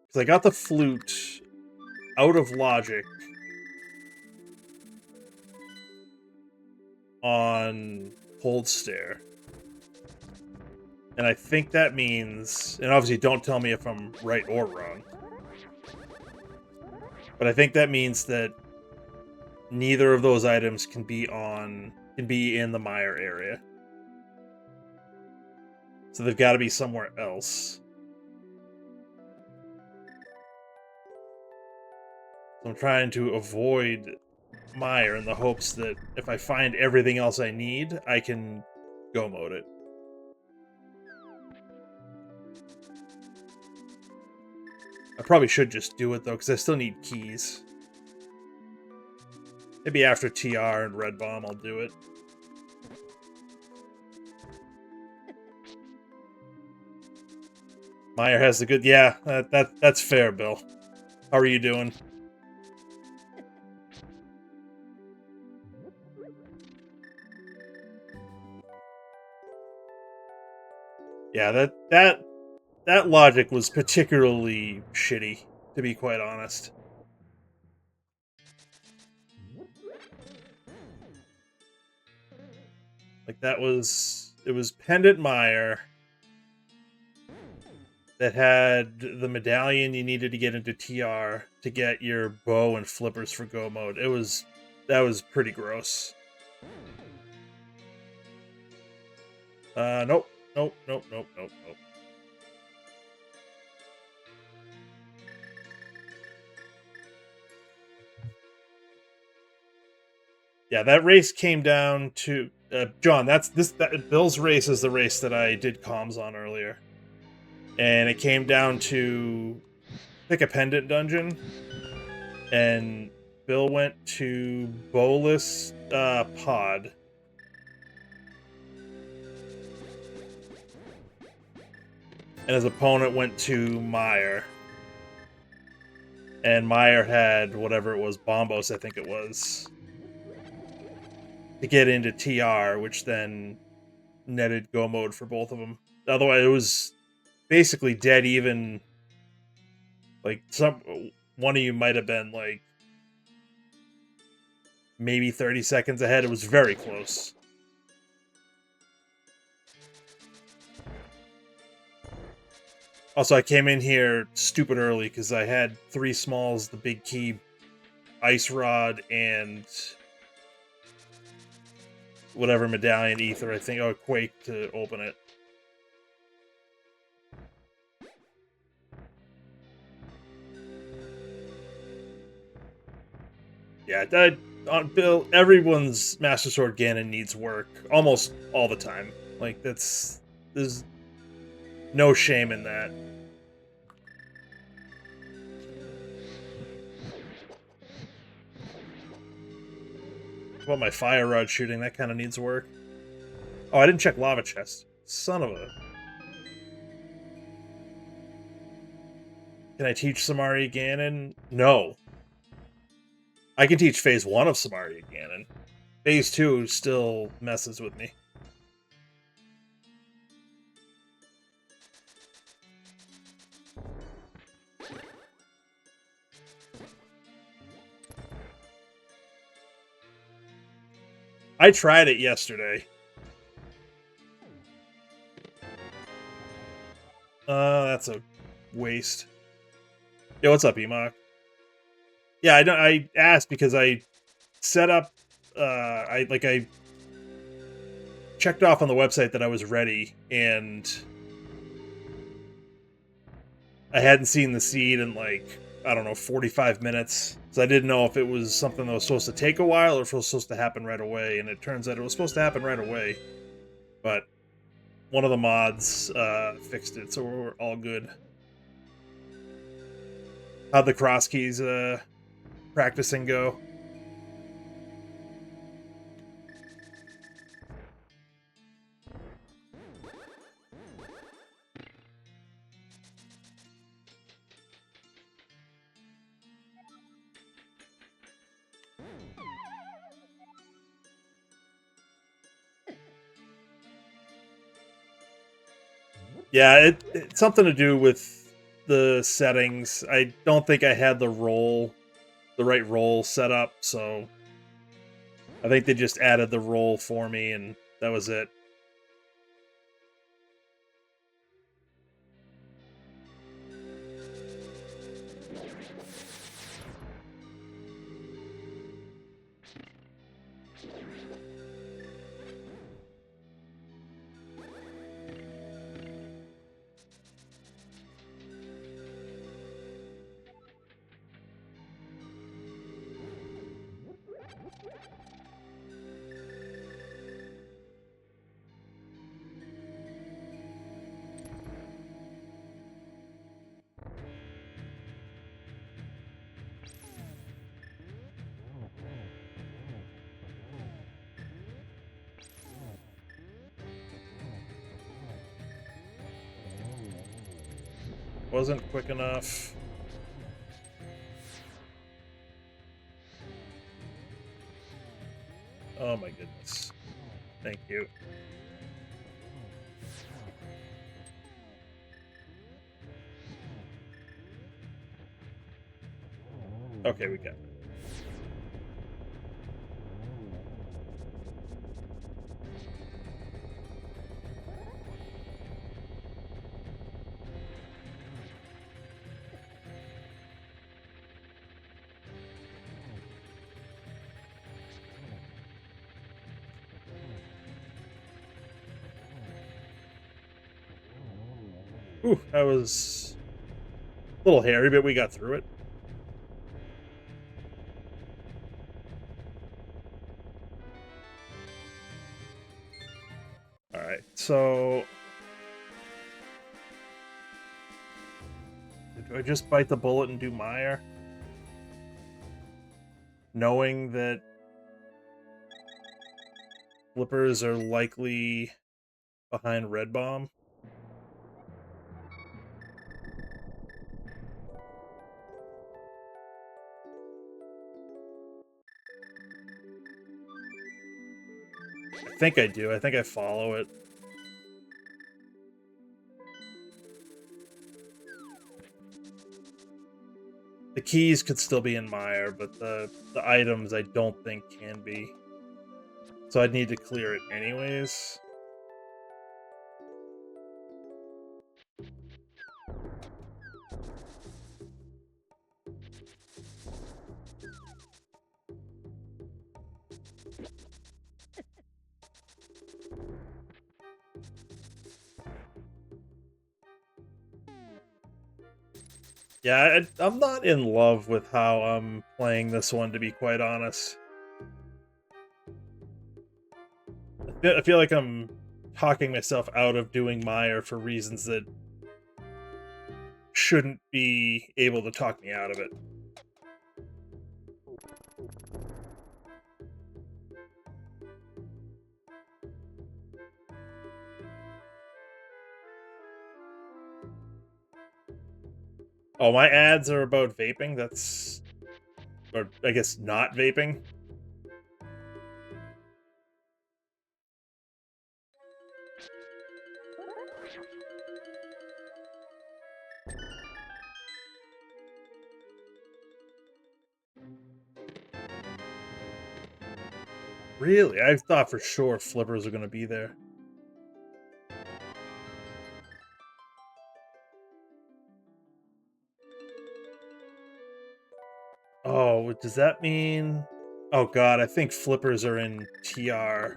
Because I got the flute out of logic on hold stare. And I think that means... And obviously, don't tell me if I'm right or wrong. But I think that means that neither of those items can be in the mire area. So they've got to be somewhere else. So I'm trying to avoid mire in the hopes that if I find everything else I need, I can go mode it. I probably should just do it though, because I still need keys. Maybe after TR and Red Bomb, I'll do it. Mire has the good... Yeah, that's fair, Bill. How are you doing? Yeah, that logic was particularly shitty, to be quite honest. Like, it was Pendant Mire that had the medallion you needed to get into TR to get your bow and flippers for go mode. That was pretty gross. Nope. Yeah, that race came down to John. Bill's race is the race that I did comms on earlier, and it came down to pick a pendant dungeon, and Bill went to Bolus Pod. And his opponent went to Mire. And Mire had whatever it was, Bombos, I think it was, to get into TR, which then netted go mode for both of them. Otherwise, it was basically dead even. Like, one of you might have been, like, maybe 30 seconds ahead. It was very close. Also, I came in here stupid early because I had 3 smalls, the big key, ice rod, and whatever medallion ether, I think. Oh, Quake to open it. Yeah, Bill, everyone's Master Sword Ganon needs work almost all the time. Like, there's no shame in that. What about my fire rod shooting? That kind of needs work. Oh, I didn't check lava chest. Son of a... Can I teach Samaria Ganon? No. I can teach Phase 1 of Samaria Ganon. Phase 2 still messes with me. I tried it yesterday. That's a waste. Yo, what's up, Emok? Yeah, I asked because I set up, I checked off on the website that I was ready, and I hadn't seen the seed in like, I don't know, 45 minutes. So I didn't know if it was something that was supposed to take a while or if it was supposed to happen right away. And it turns out it was supposed to happen right away. But one of the mods fixed it, so we're all good. How'd the cross keys practicing go? Yeah, it's something to do with the settings. I don't think I had the right roll set up, so I think they just added the roll for me, and that was it. Wasn't quick enough. Oh my goodness. Thank you. Okay, we got it. Ooh, that was a little hairy, but we got through it. Alright, so... do I just bite the bullet and do Mire? Knowing that flippers are likely behind Red Bomb? I think I do. I think I follow it. The keys could still be in Mire, but the items I don't think can be. So I'd need to clear it anyways. Yeah, I'm not in love with how I'm playing this one, to be quite honest. I feel like I'm talking myself out of doing Mire for reasons that shouldn't be able to talk me out of it. Oh, my ads are about vaping? That's... or, I guess, not vaping? Really? I thought for sure flippers are going to be there. Oh, does that mean... oh god, I think flippers are in TR.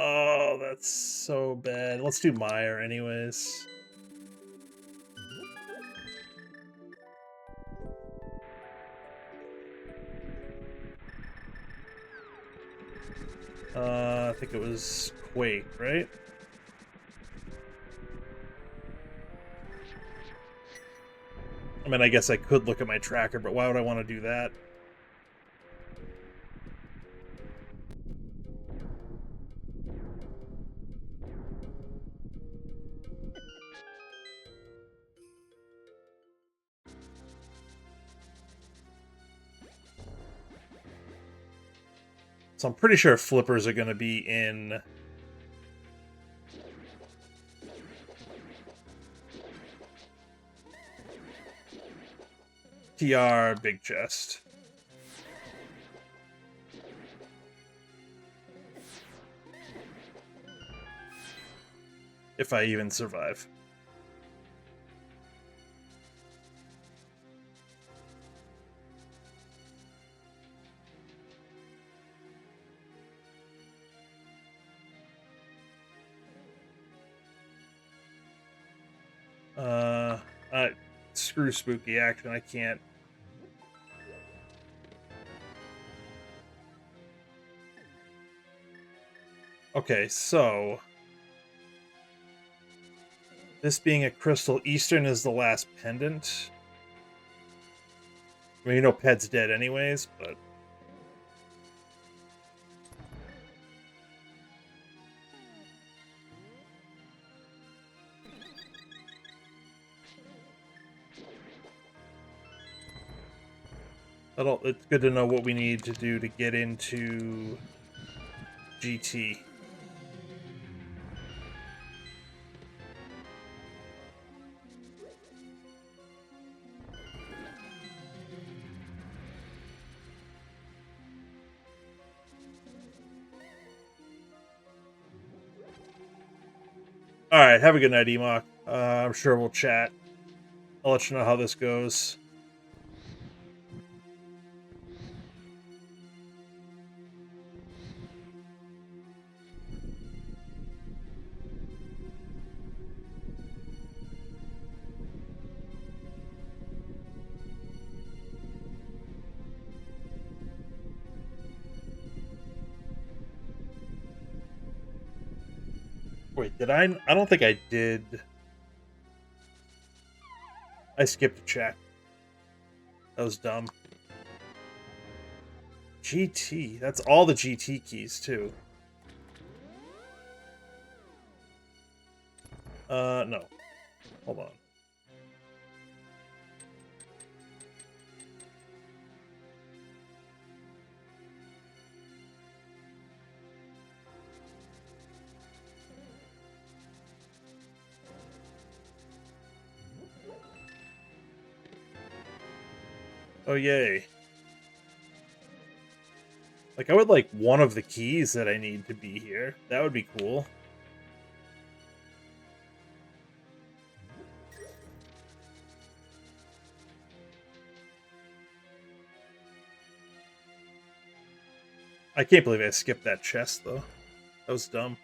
Oh, that's so bad. Let's do Meyer anyways. I think it was Quake, right? I mean, I guess I could look at my tracker, but why would I want to do that? So I'm pretty sure flippers are going to be in TR Big Chest. If I even survive. Uh, screw spooky action. I can't. Okay, so this being a crystal, Eastern is the last pendant. I mean, you know, Ped's dead anyways, but it's good to know what we need to do to get into GT. All right, have a good night, Emok. I'm sure we'll chat. I'll let you know how this goes. Wait, did I? I don't think I did. I skipped a check. That was dumb. GT. That's all the GT keys, too. No. Hold on. Oh, yay. Like, I would like one of the keys that I need to be here. That would be cool. I can't believe I skipped that chest, though. That was dumb.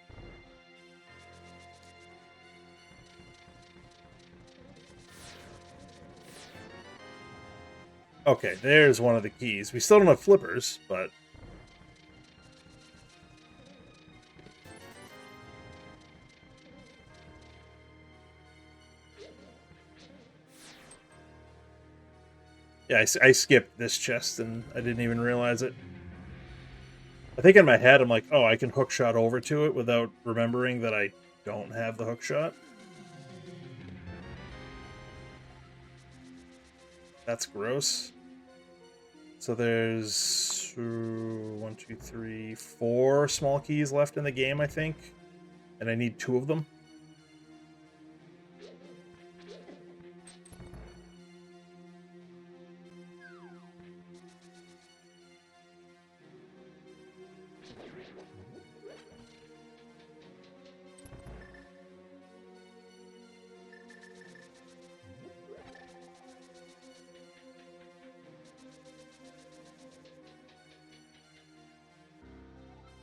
Okay, there's one of the keys. We still don't have flippers, but... Yeah, I skipped this chest, and I didn't even realize it. I think in my head, I'm like, oh, I can hookshot over to it without remembering that I don't have the hookshot. That's gross. So there's 1, 2, 3, 4 small keys left in the game, I think. And I need 2 of them.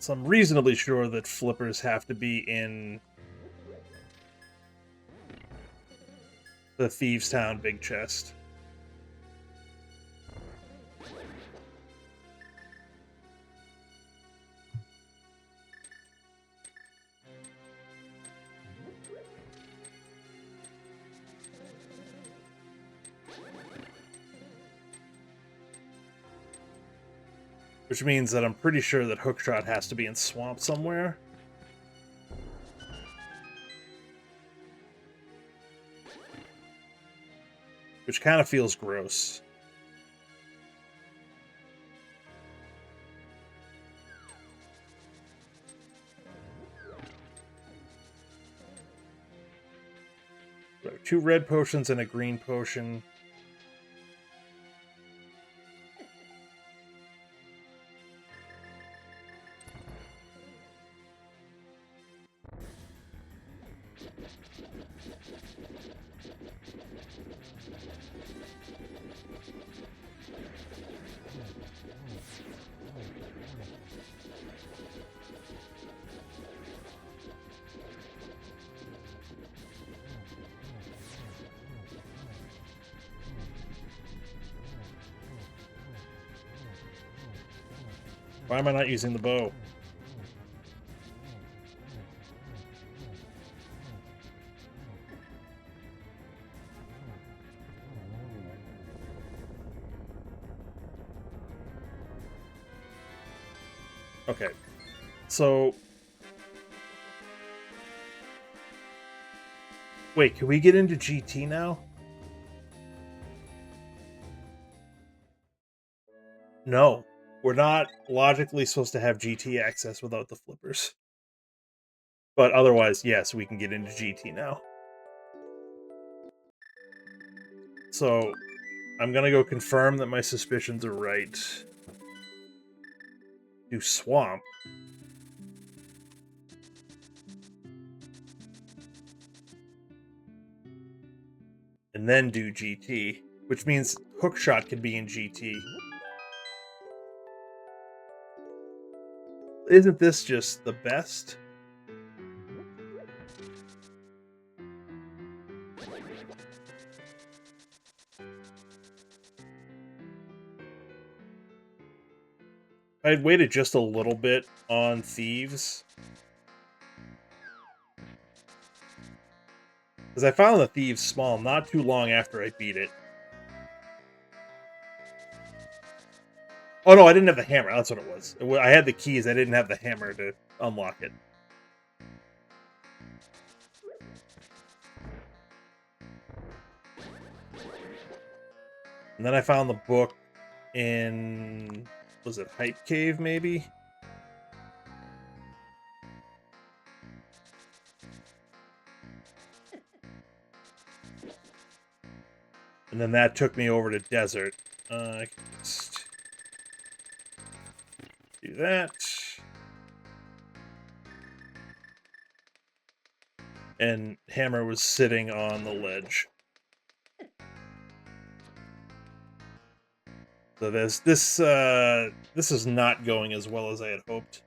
So I'm reasonably sure that flippers have to be in the Thieves' Town big chest. Which means that I'm pretty sure that Hookshot has to be in Swamp somewhere. Which kind of feels gross. So 2 red potions and a green potion. Why am I not using the bow? Okay. So... Wait, can we get into GT now? No. We're not logically supposed to have GT access without the flippers. But otherwise, yes, we can get into GT now. So, I'm gonna go confirm that my suspicions are right. Do Swamp. And then do GT. Which means Hookshot can be in GT. Isn't this just the best? I'd waited just a little bit on Thieves. Because I found the Thieves small not too long after I beat it. Oh no, I didn't have the hammer. That's what it was. I had the keys. I didn't have the hammer to unlock it. And then I found the book in... Was it Hype Cave, maybe? And then that took me over to Desert. I can just do that. And Hammer was sitting on the ledge. So this is not going as well as I had hoped.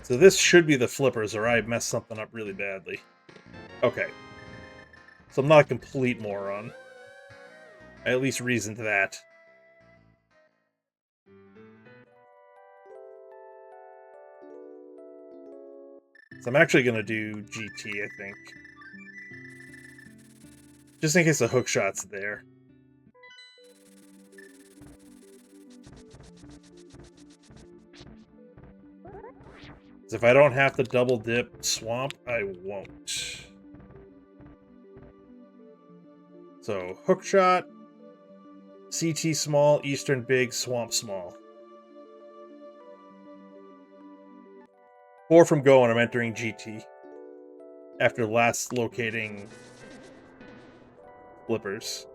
So this should be the flippers, or I messed something up really badly. Okay. So I'm not a complete moron. I at least reasoned that. So I'm actually going to do GT, I think. Just in case the hookshot's there. Because if I don't have to double dip Swamp, I won't. So, hookshot, CT small, Eastern big, Swamp small. 4 from go, and I'm entering GT. After last locating flippers.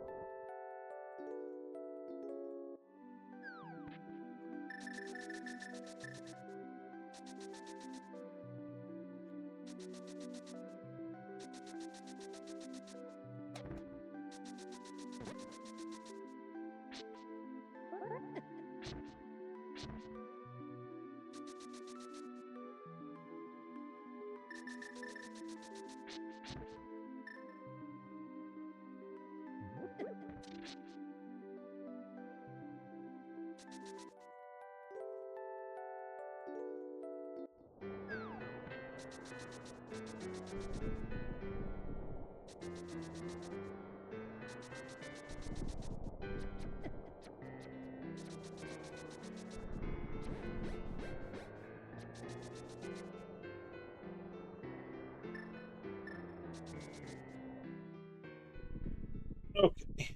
Okay.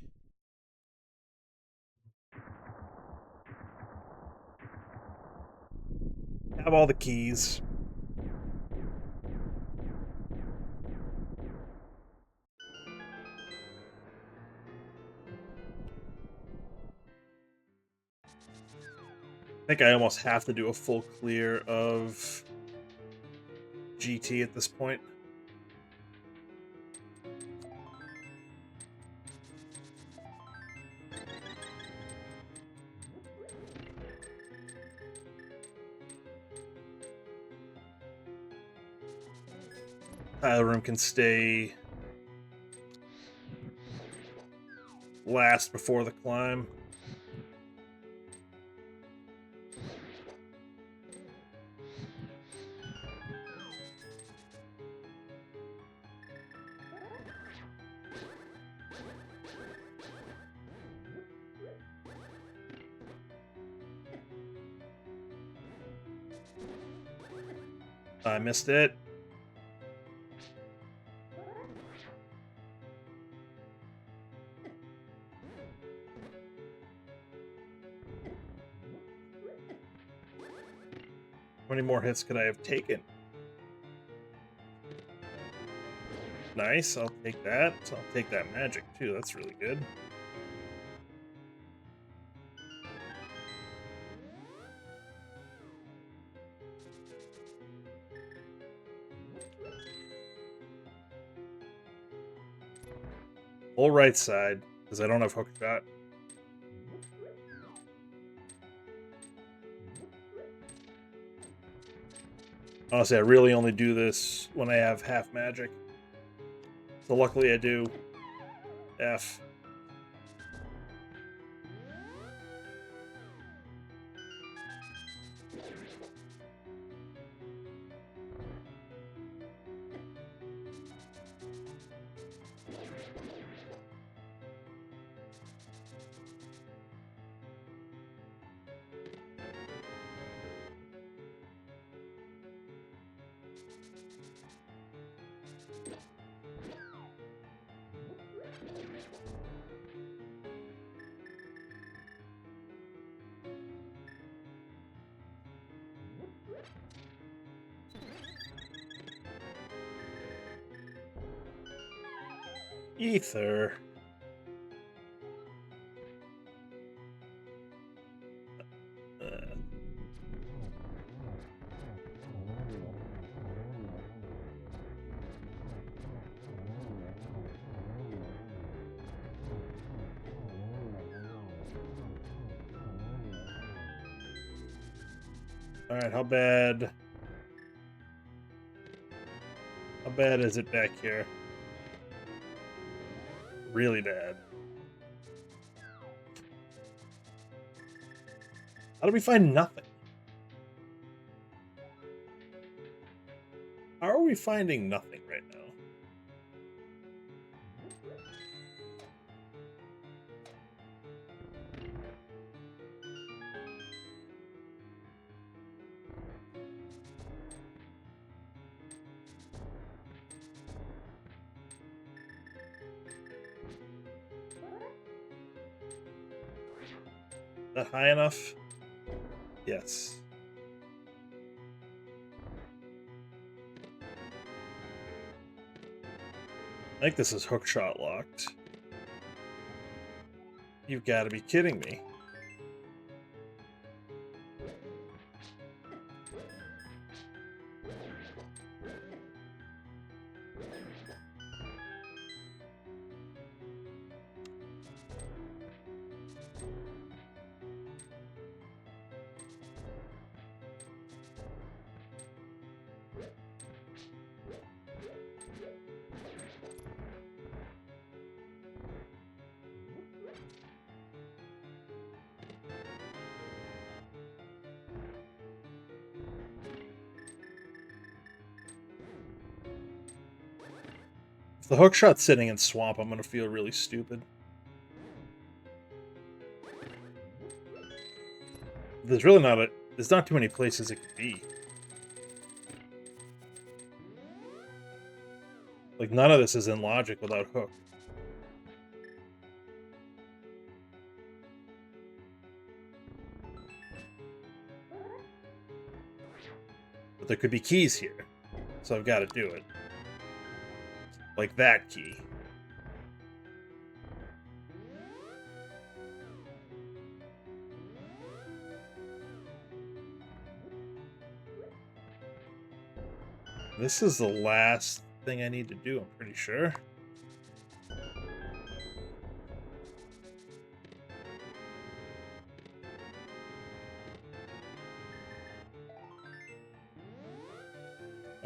Have all the keys. I think I almost have to do a full clear of GT at this point. Tile room can stay last before the climb. I missed it. How many more hits could I have taken? Nice, I'll take that. I'll take that magic too, that's really good. Full right side, because I don't have hook shot. Honestly, I really only do this when I have half magic. So luckily I do. F. Ether. Alright, how bad? How bad is it back here? Really bad. How do we find nothing? How are we finding nothing right now? Is that high enough? Yes. I think this is hookshot locked. You've got to be kidding me. the hookshot's sitting in swamp, I'm gonna feel really stupid. There's really not there's not too many places it could be. Like, none of this is in logic without hook. But there could be keys here, so I've got to do it. Like that key. This is the last thing I need to do, I'm pretty sure.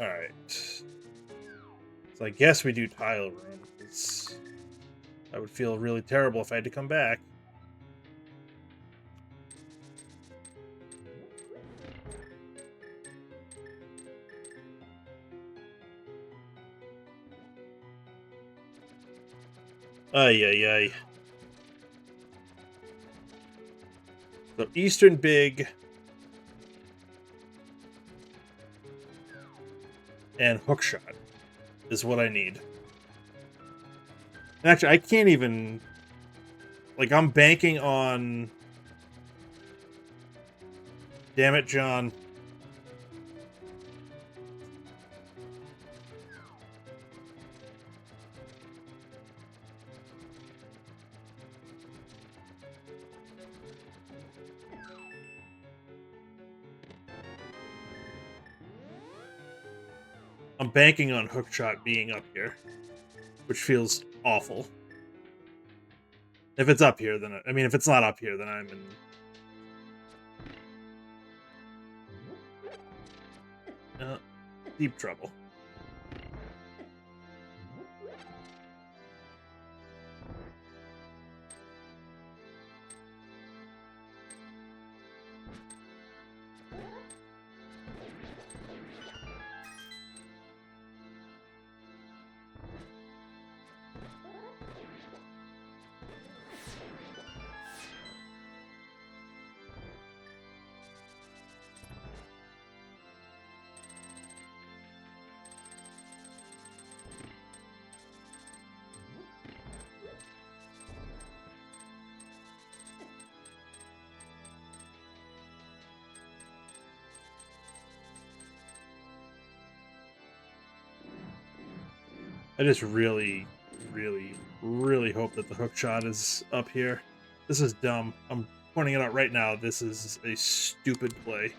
Alright. So I guess we do tile room, because I would feel really terrible if I had to come back. Ay, ay, ay. So Eastern Big and Hookshot is what I need. And actually, I can't even... Like, I'm banking on... Damn it, John. I'm banking on Hookshot being up here, which feels awful. If it's up here, then... I mean, if it's not up here, then I'm in... deep trouble. I just really, really, really hope that the hookshot is up here. This is dumb. I'm pointing it out right now. This is a stupid play.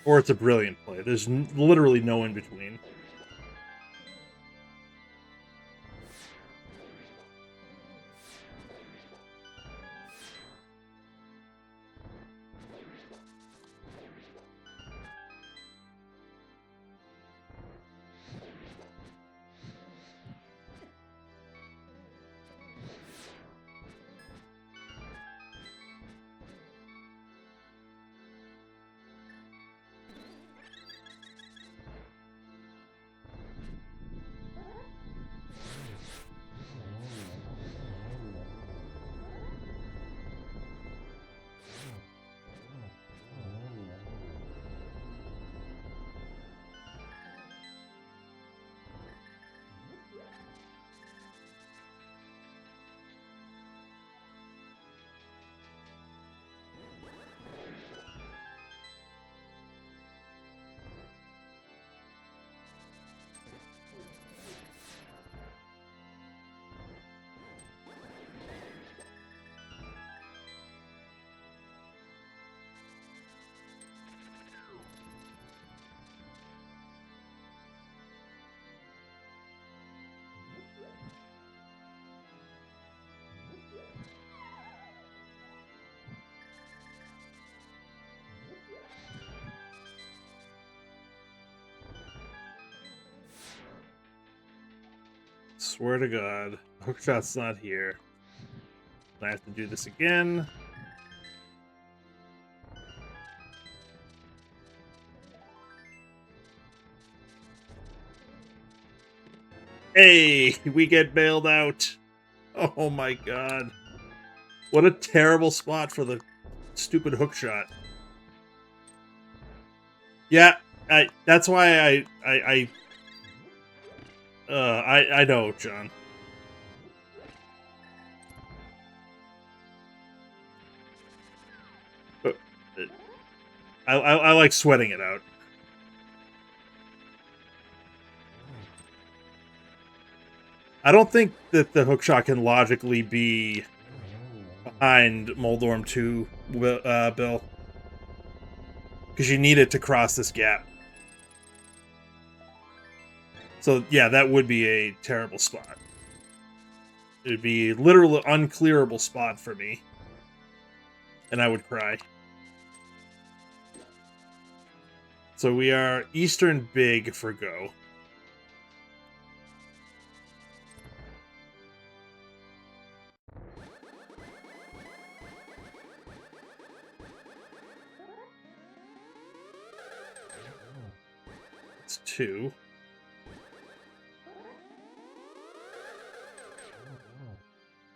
Or it's a brilliant play. There's literally no in between. Swear to God, hookshot's not here. I have to do this again. Hey, we get bailed out. Oh my god. What a terrible spot for the stupid hook shot. Yeah, that's why I know, John. But I like sweating it out. I don't think that the hookshot can logically be behind Moldorm 2, Bill. Because you need it to cross this gap. So, yeah, that would be a terrible spot. It would be literally unclearable spot for me. And I would cry. So we are Eastern Big for go. It's 2.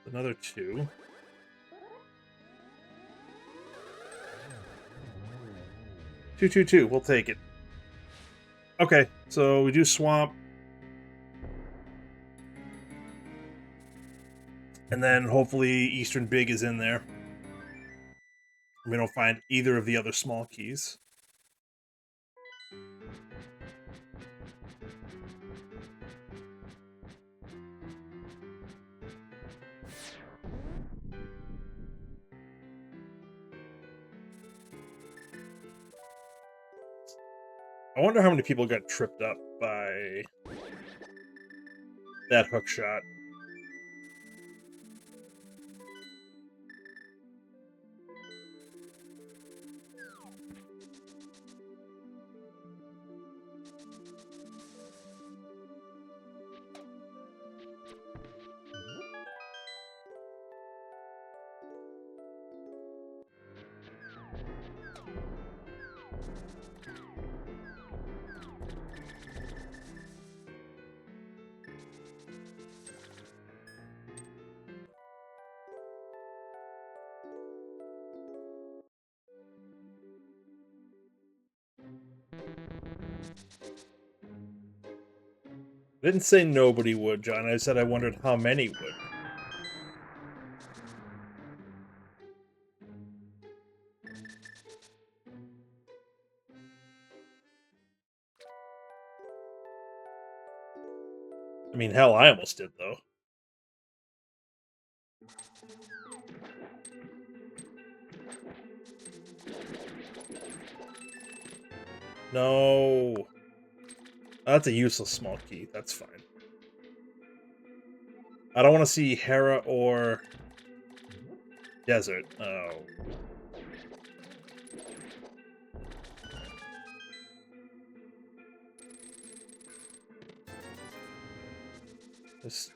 Another 2. Two, 2, 2. We'll take it. Okay, so we do Swamp. And then hopefully Eastern Big is in there. We don't find either of the other small keys. I wonder how many people got tripped up by that hook shot. I didn't say nobody would, John. I said I wondered how many would. I mean, hell, I almost did, though. No. That's a useless small key. That's fine. I don't want to see Hera or Desert. Oh.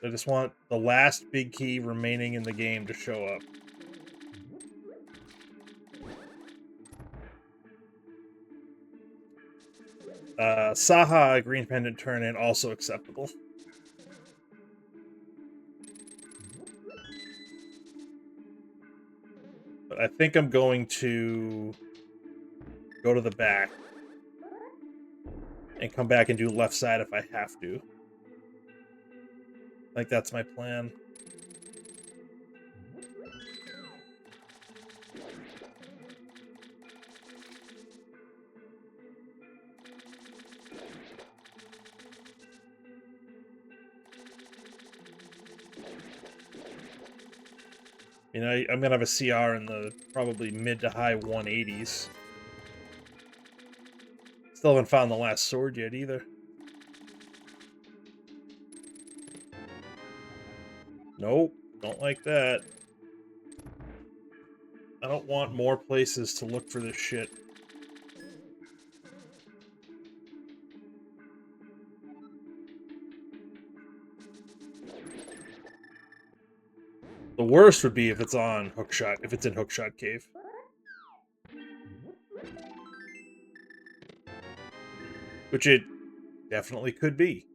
I just want the last big key remaining in the game to show up. Saha, Green Pendant turn in, also acceptable. But I think I'm going to go to the back and come back and do left side if I have to. I think that's my plan. You know, I'm going to have a CR in the probably mid to high 180s. Still haven't found the last sword yet either. Nope, don't like that. I don't want more places to look for this shit. The worst would be if it's on Hookshot, if it's in Hookshot Cave. Which it definitely could be.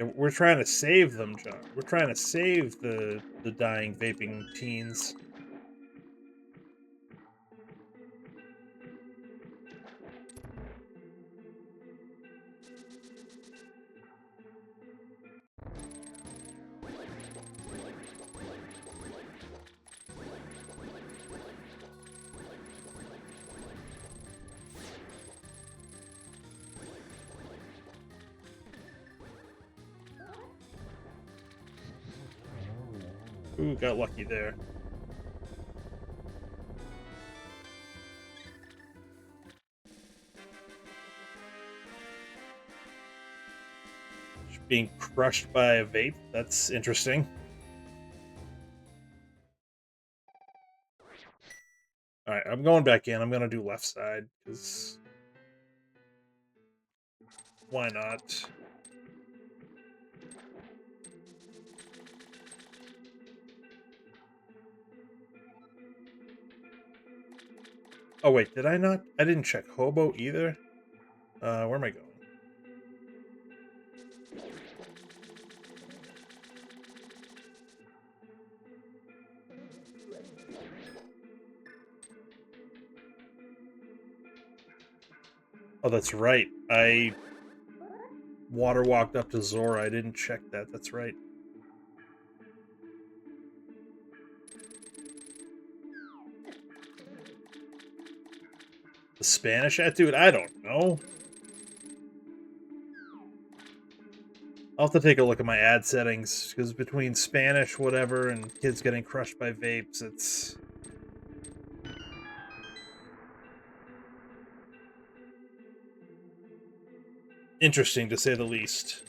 We're trying to save them, John. We're trying to save the dying vaping teens. Ooh, got lucky there. Being crushed by a vape, that's interesting. Alright, I'm going back in. I'm gonna do left side, because... why not? Oh wait, did I not? I didn't check Hobo either. Where am I going? Oh, that's right. I water walked up to Zora. I didn't check that. That's right. The Spanish dude, I don't know. I'll have to take a look at my ad settings, because between Spanish, whatever, and kids getting crushed by vapes, it's... interesting, to say the least.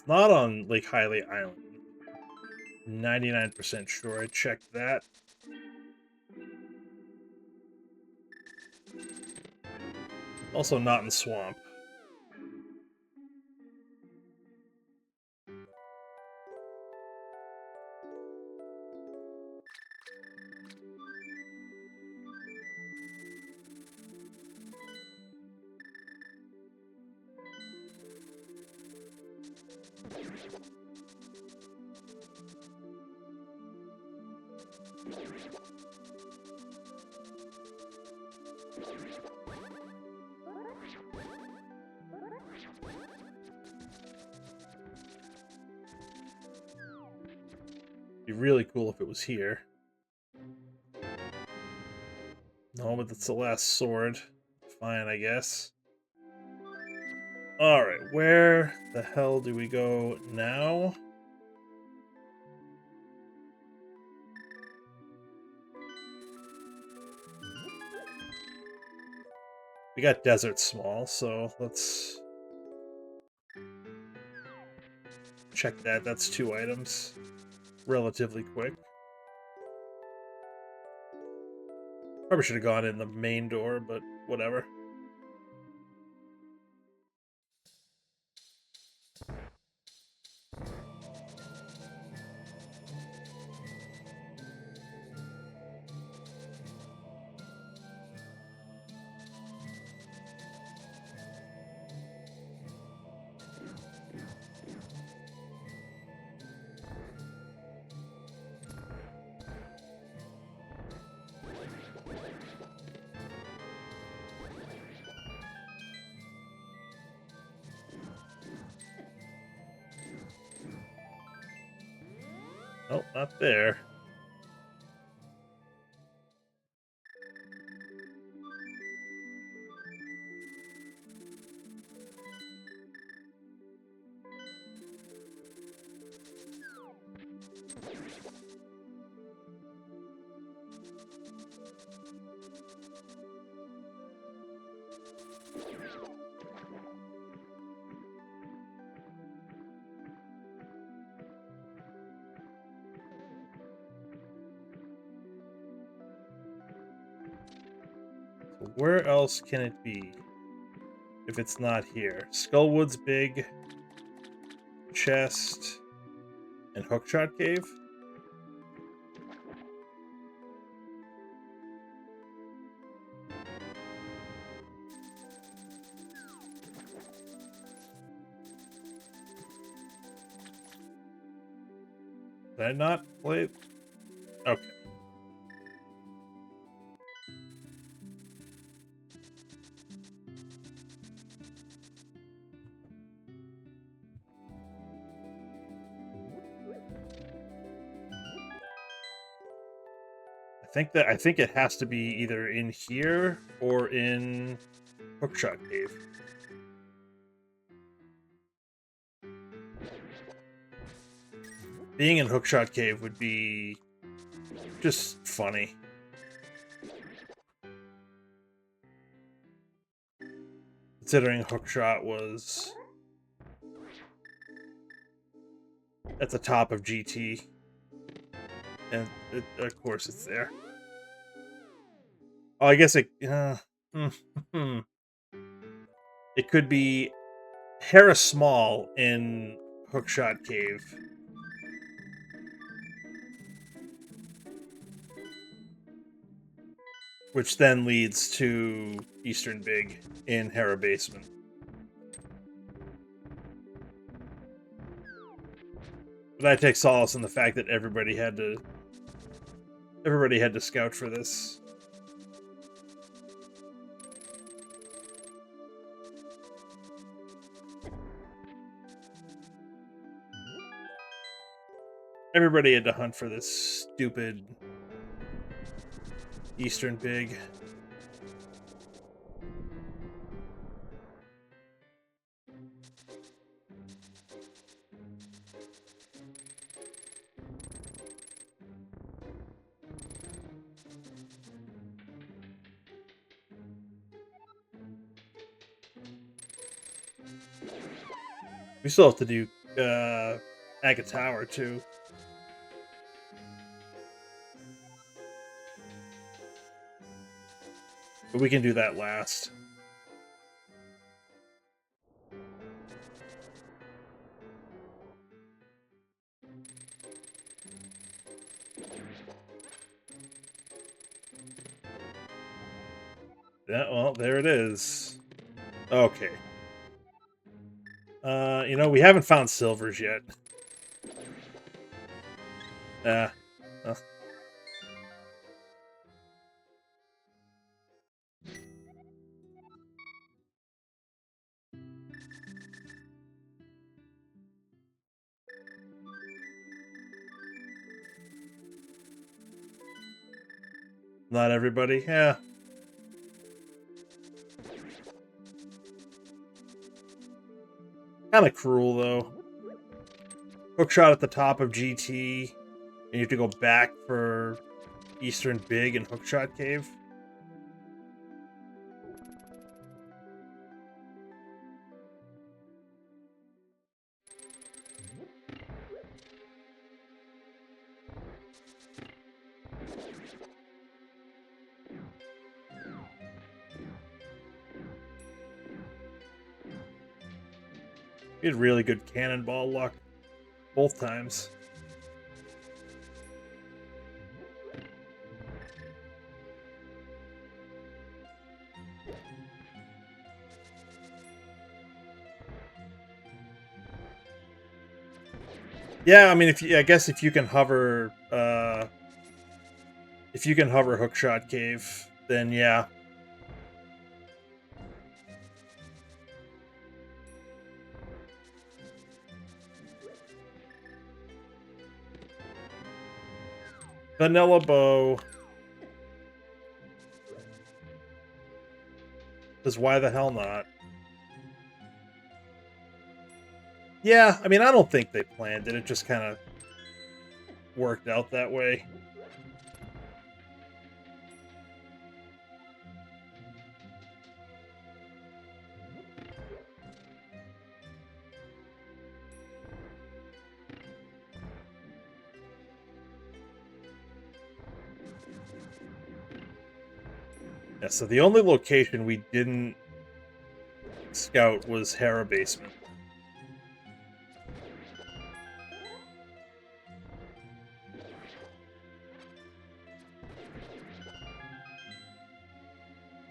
It's not on Lake Hiley Island. 99% sure I checked that. Also not in Swamp. Be really cool if it was here. No, but that's the last sword. Fine, I guess. Alright, where the hell do we go now? We got Desert Small, so let's check that. That's 2 items. Relatively quick. Probably should have gone in the main door, but whatever. Oh, not there. Where else can it be if it's not here? Skullwood's big, chest, and Hookshot Cave? Did I not play it? Okay. I think it has to be either in here or in Hookshot Cave. Being in Hookshot Cave would be just funny. Considering Hookshot was at the top of GT. And of course it's there. Oh, I guess it... it could be Hera Small in Hookshot Cave. Which then leads to Eastern Big in Hera Basement. But I take solace in the fact that everybody had to scout for this. Everybody had to hunt for this stupid Eastern Big. We still have to do Aga Tower too. But we can do that last. Yeah, well, there it is. Okay. You know, we haven't found silvers yet. Not everybody. Yeah. Kind of cruel, though. Hookshot at the top of GT, and you have to go back for Eastern Big and Hookshot Cave. We had really good cannonball luck both times. Yeah, I mean, I guess if you can hover, Hookshot Cave, then yeah. Vanilla Bow. Because why the hell not? Yeah, I mean, I don't think they planned it. It just kind of worked out that way. Yeah, so the only location we didn't scout was Hera Basement.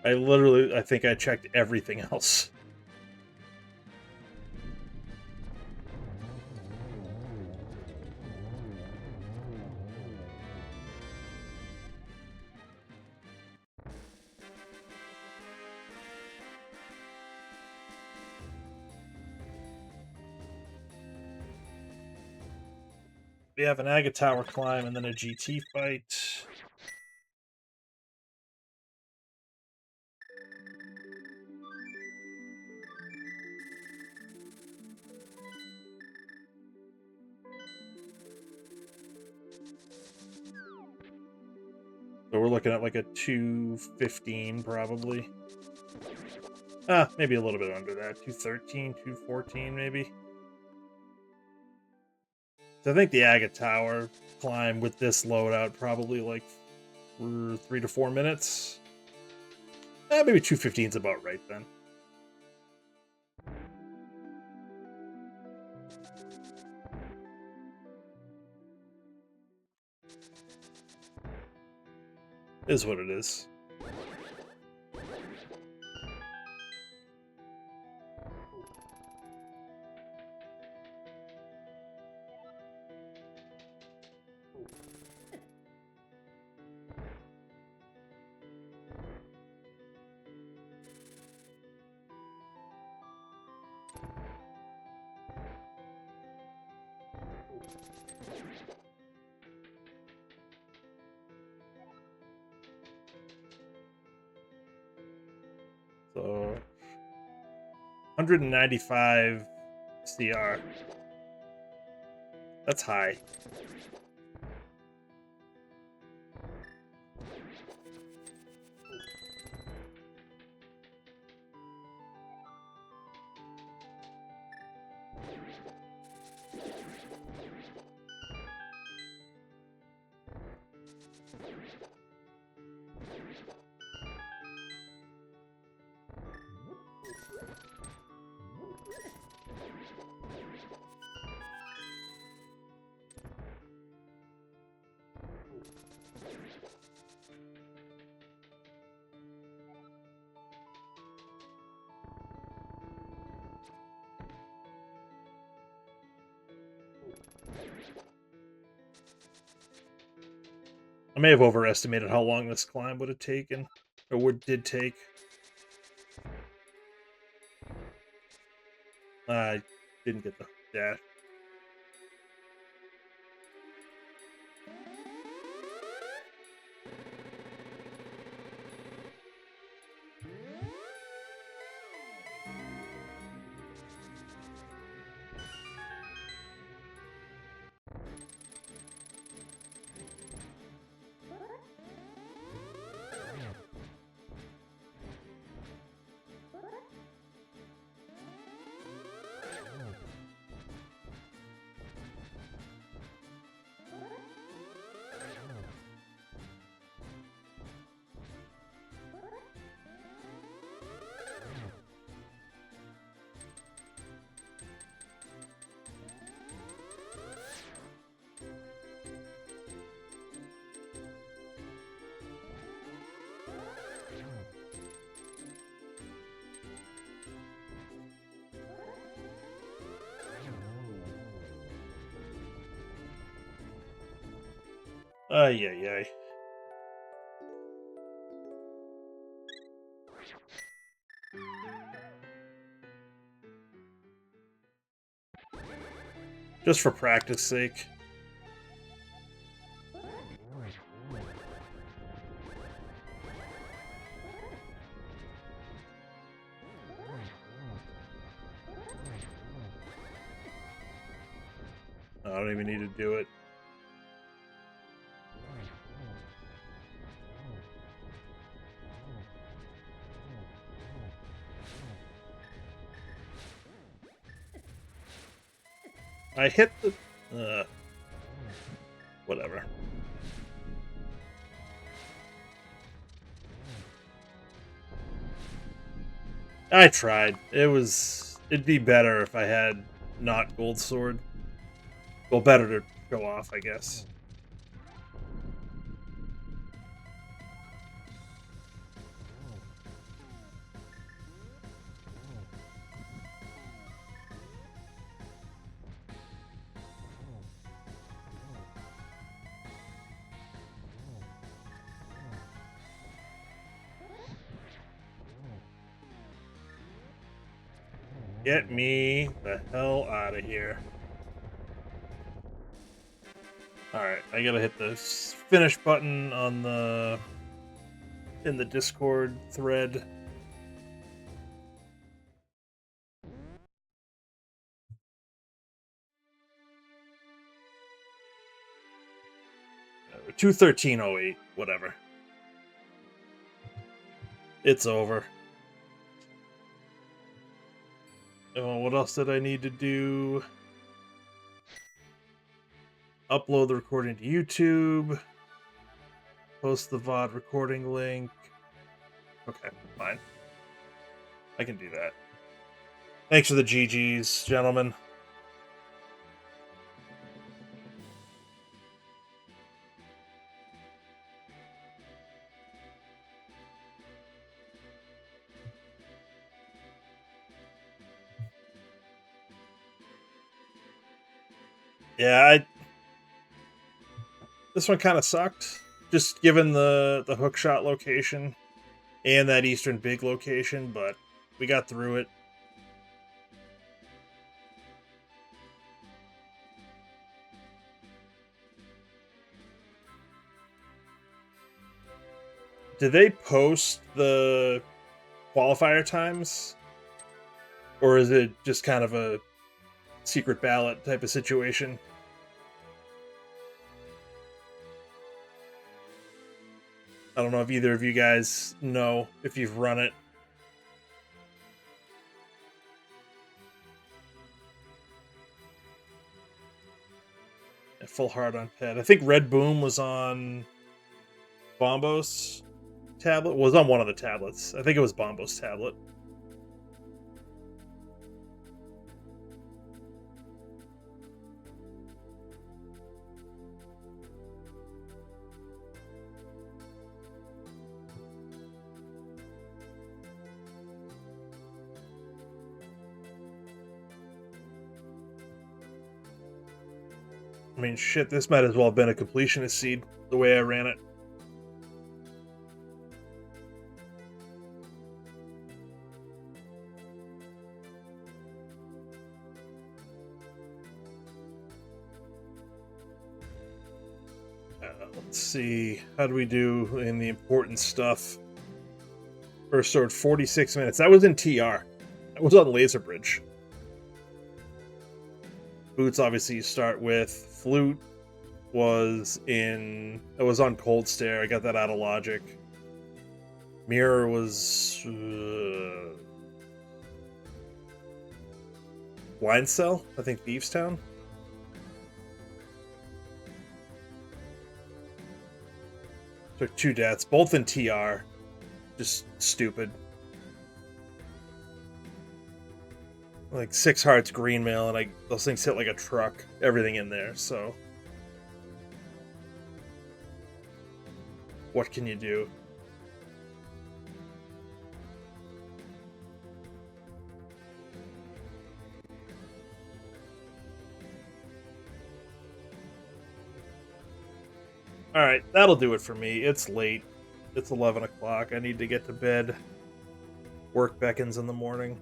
I think I checked everything else. We have an Aga Tower climb and then a GT fight. So we're looking at like a 215 probably. Maybe a little bit under that. 213, 214 maybe. So I think the Aga Tower climb with this loadout probably like for 3 to 4 minutes. Maybe 215 is about right then. Is what it is. So 195 CR. That's high. I may have overestimated how long this climb would have taken, or did take. I didn't get the dash. Ay, ay, ay. Just for practice sake. I don't even need to do it. I hit the... whatever. I tried. It'd be better if I had not gold sword. Well, better to show off, I guess. Get me the hell out of here. Alright, I gotta hit the finish button on in the Discord thread. Uh, 21308, whatever. It's over. Oh, what else did I need to do? Upload the recording to YouTube. Post the VOD recording link. Okay, fine. I can do that. Thanks for the GGs, gentlemen. Yeah, this one kind of sucked. Just given the hookshot location and that Eastern Big location, but we got through it. Did they post the qualifier times? Or is it just kind of a secret ballot type of situation? I don't know if either of you guys know if you've run it. A full hard on pad. I think Red Boom was on Bombo's tablet. Was on one of the tablets. I think it was Bombo's tablet. I mean, shit, this might as well have been a completionist seed, the way I ran it. Let's see, how do we do in the important stuff? First sword, 46 minutes. That was in TR. That was on Laser Bridge. Boots, obviously, you start with. Flute was on Cold Stare. I got that out of Logic. Mirror was Blind Cell, I think Thieves Town. Took 2 deaths, both in TR. Just stupid. Like 6 hearts, green mail, and those things hit like a truck. Everything in there, so. What can you do? Alright, that'll do it for me. It's late. It's 11 o'clock. I need to get to bed. Work beckons in the morning.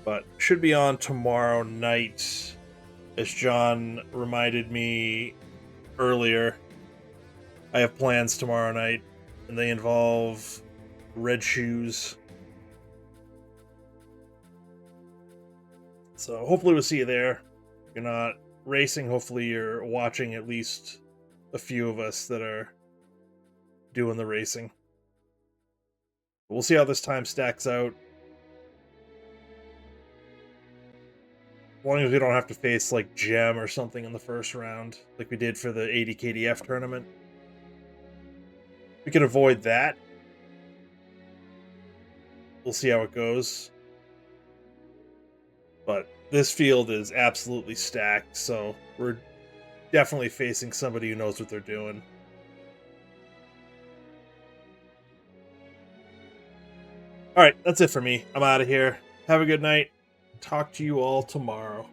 But should be on tomorrow night. As John reminded me earlier, I have plans tomorrow night, and they involve red shoes. So hopefully we'll see you there. If you're not racing, hopefully you're watching at least a few of us that are doing the racing. But we'll see how this time stacks out. As long as we don't have to face like Gem or something in the first round, like we did for the 80 KDF tournament. We can avoid that. we'll see how it goes. But this field is absolutely stacked, so we're definitely facing somebody who knows what they're doing. All right, that's it for me. I'm out of here. Have a good night. Talk to you all tomorrow.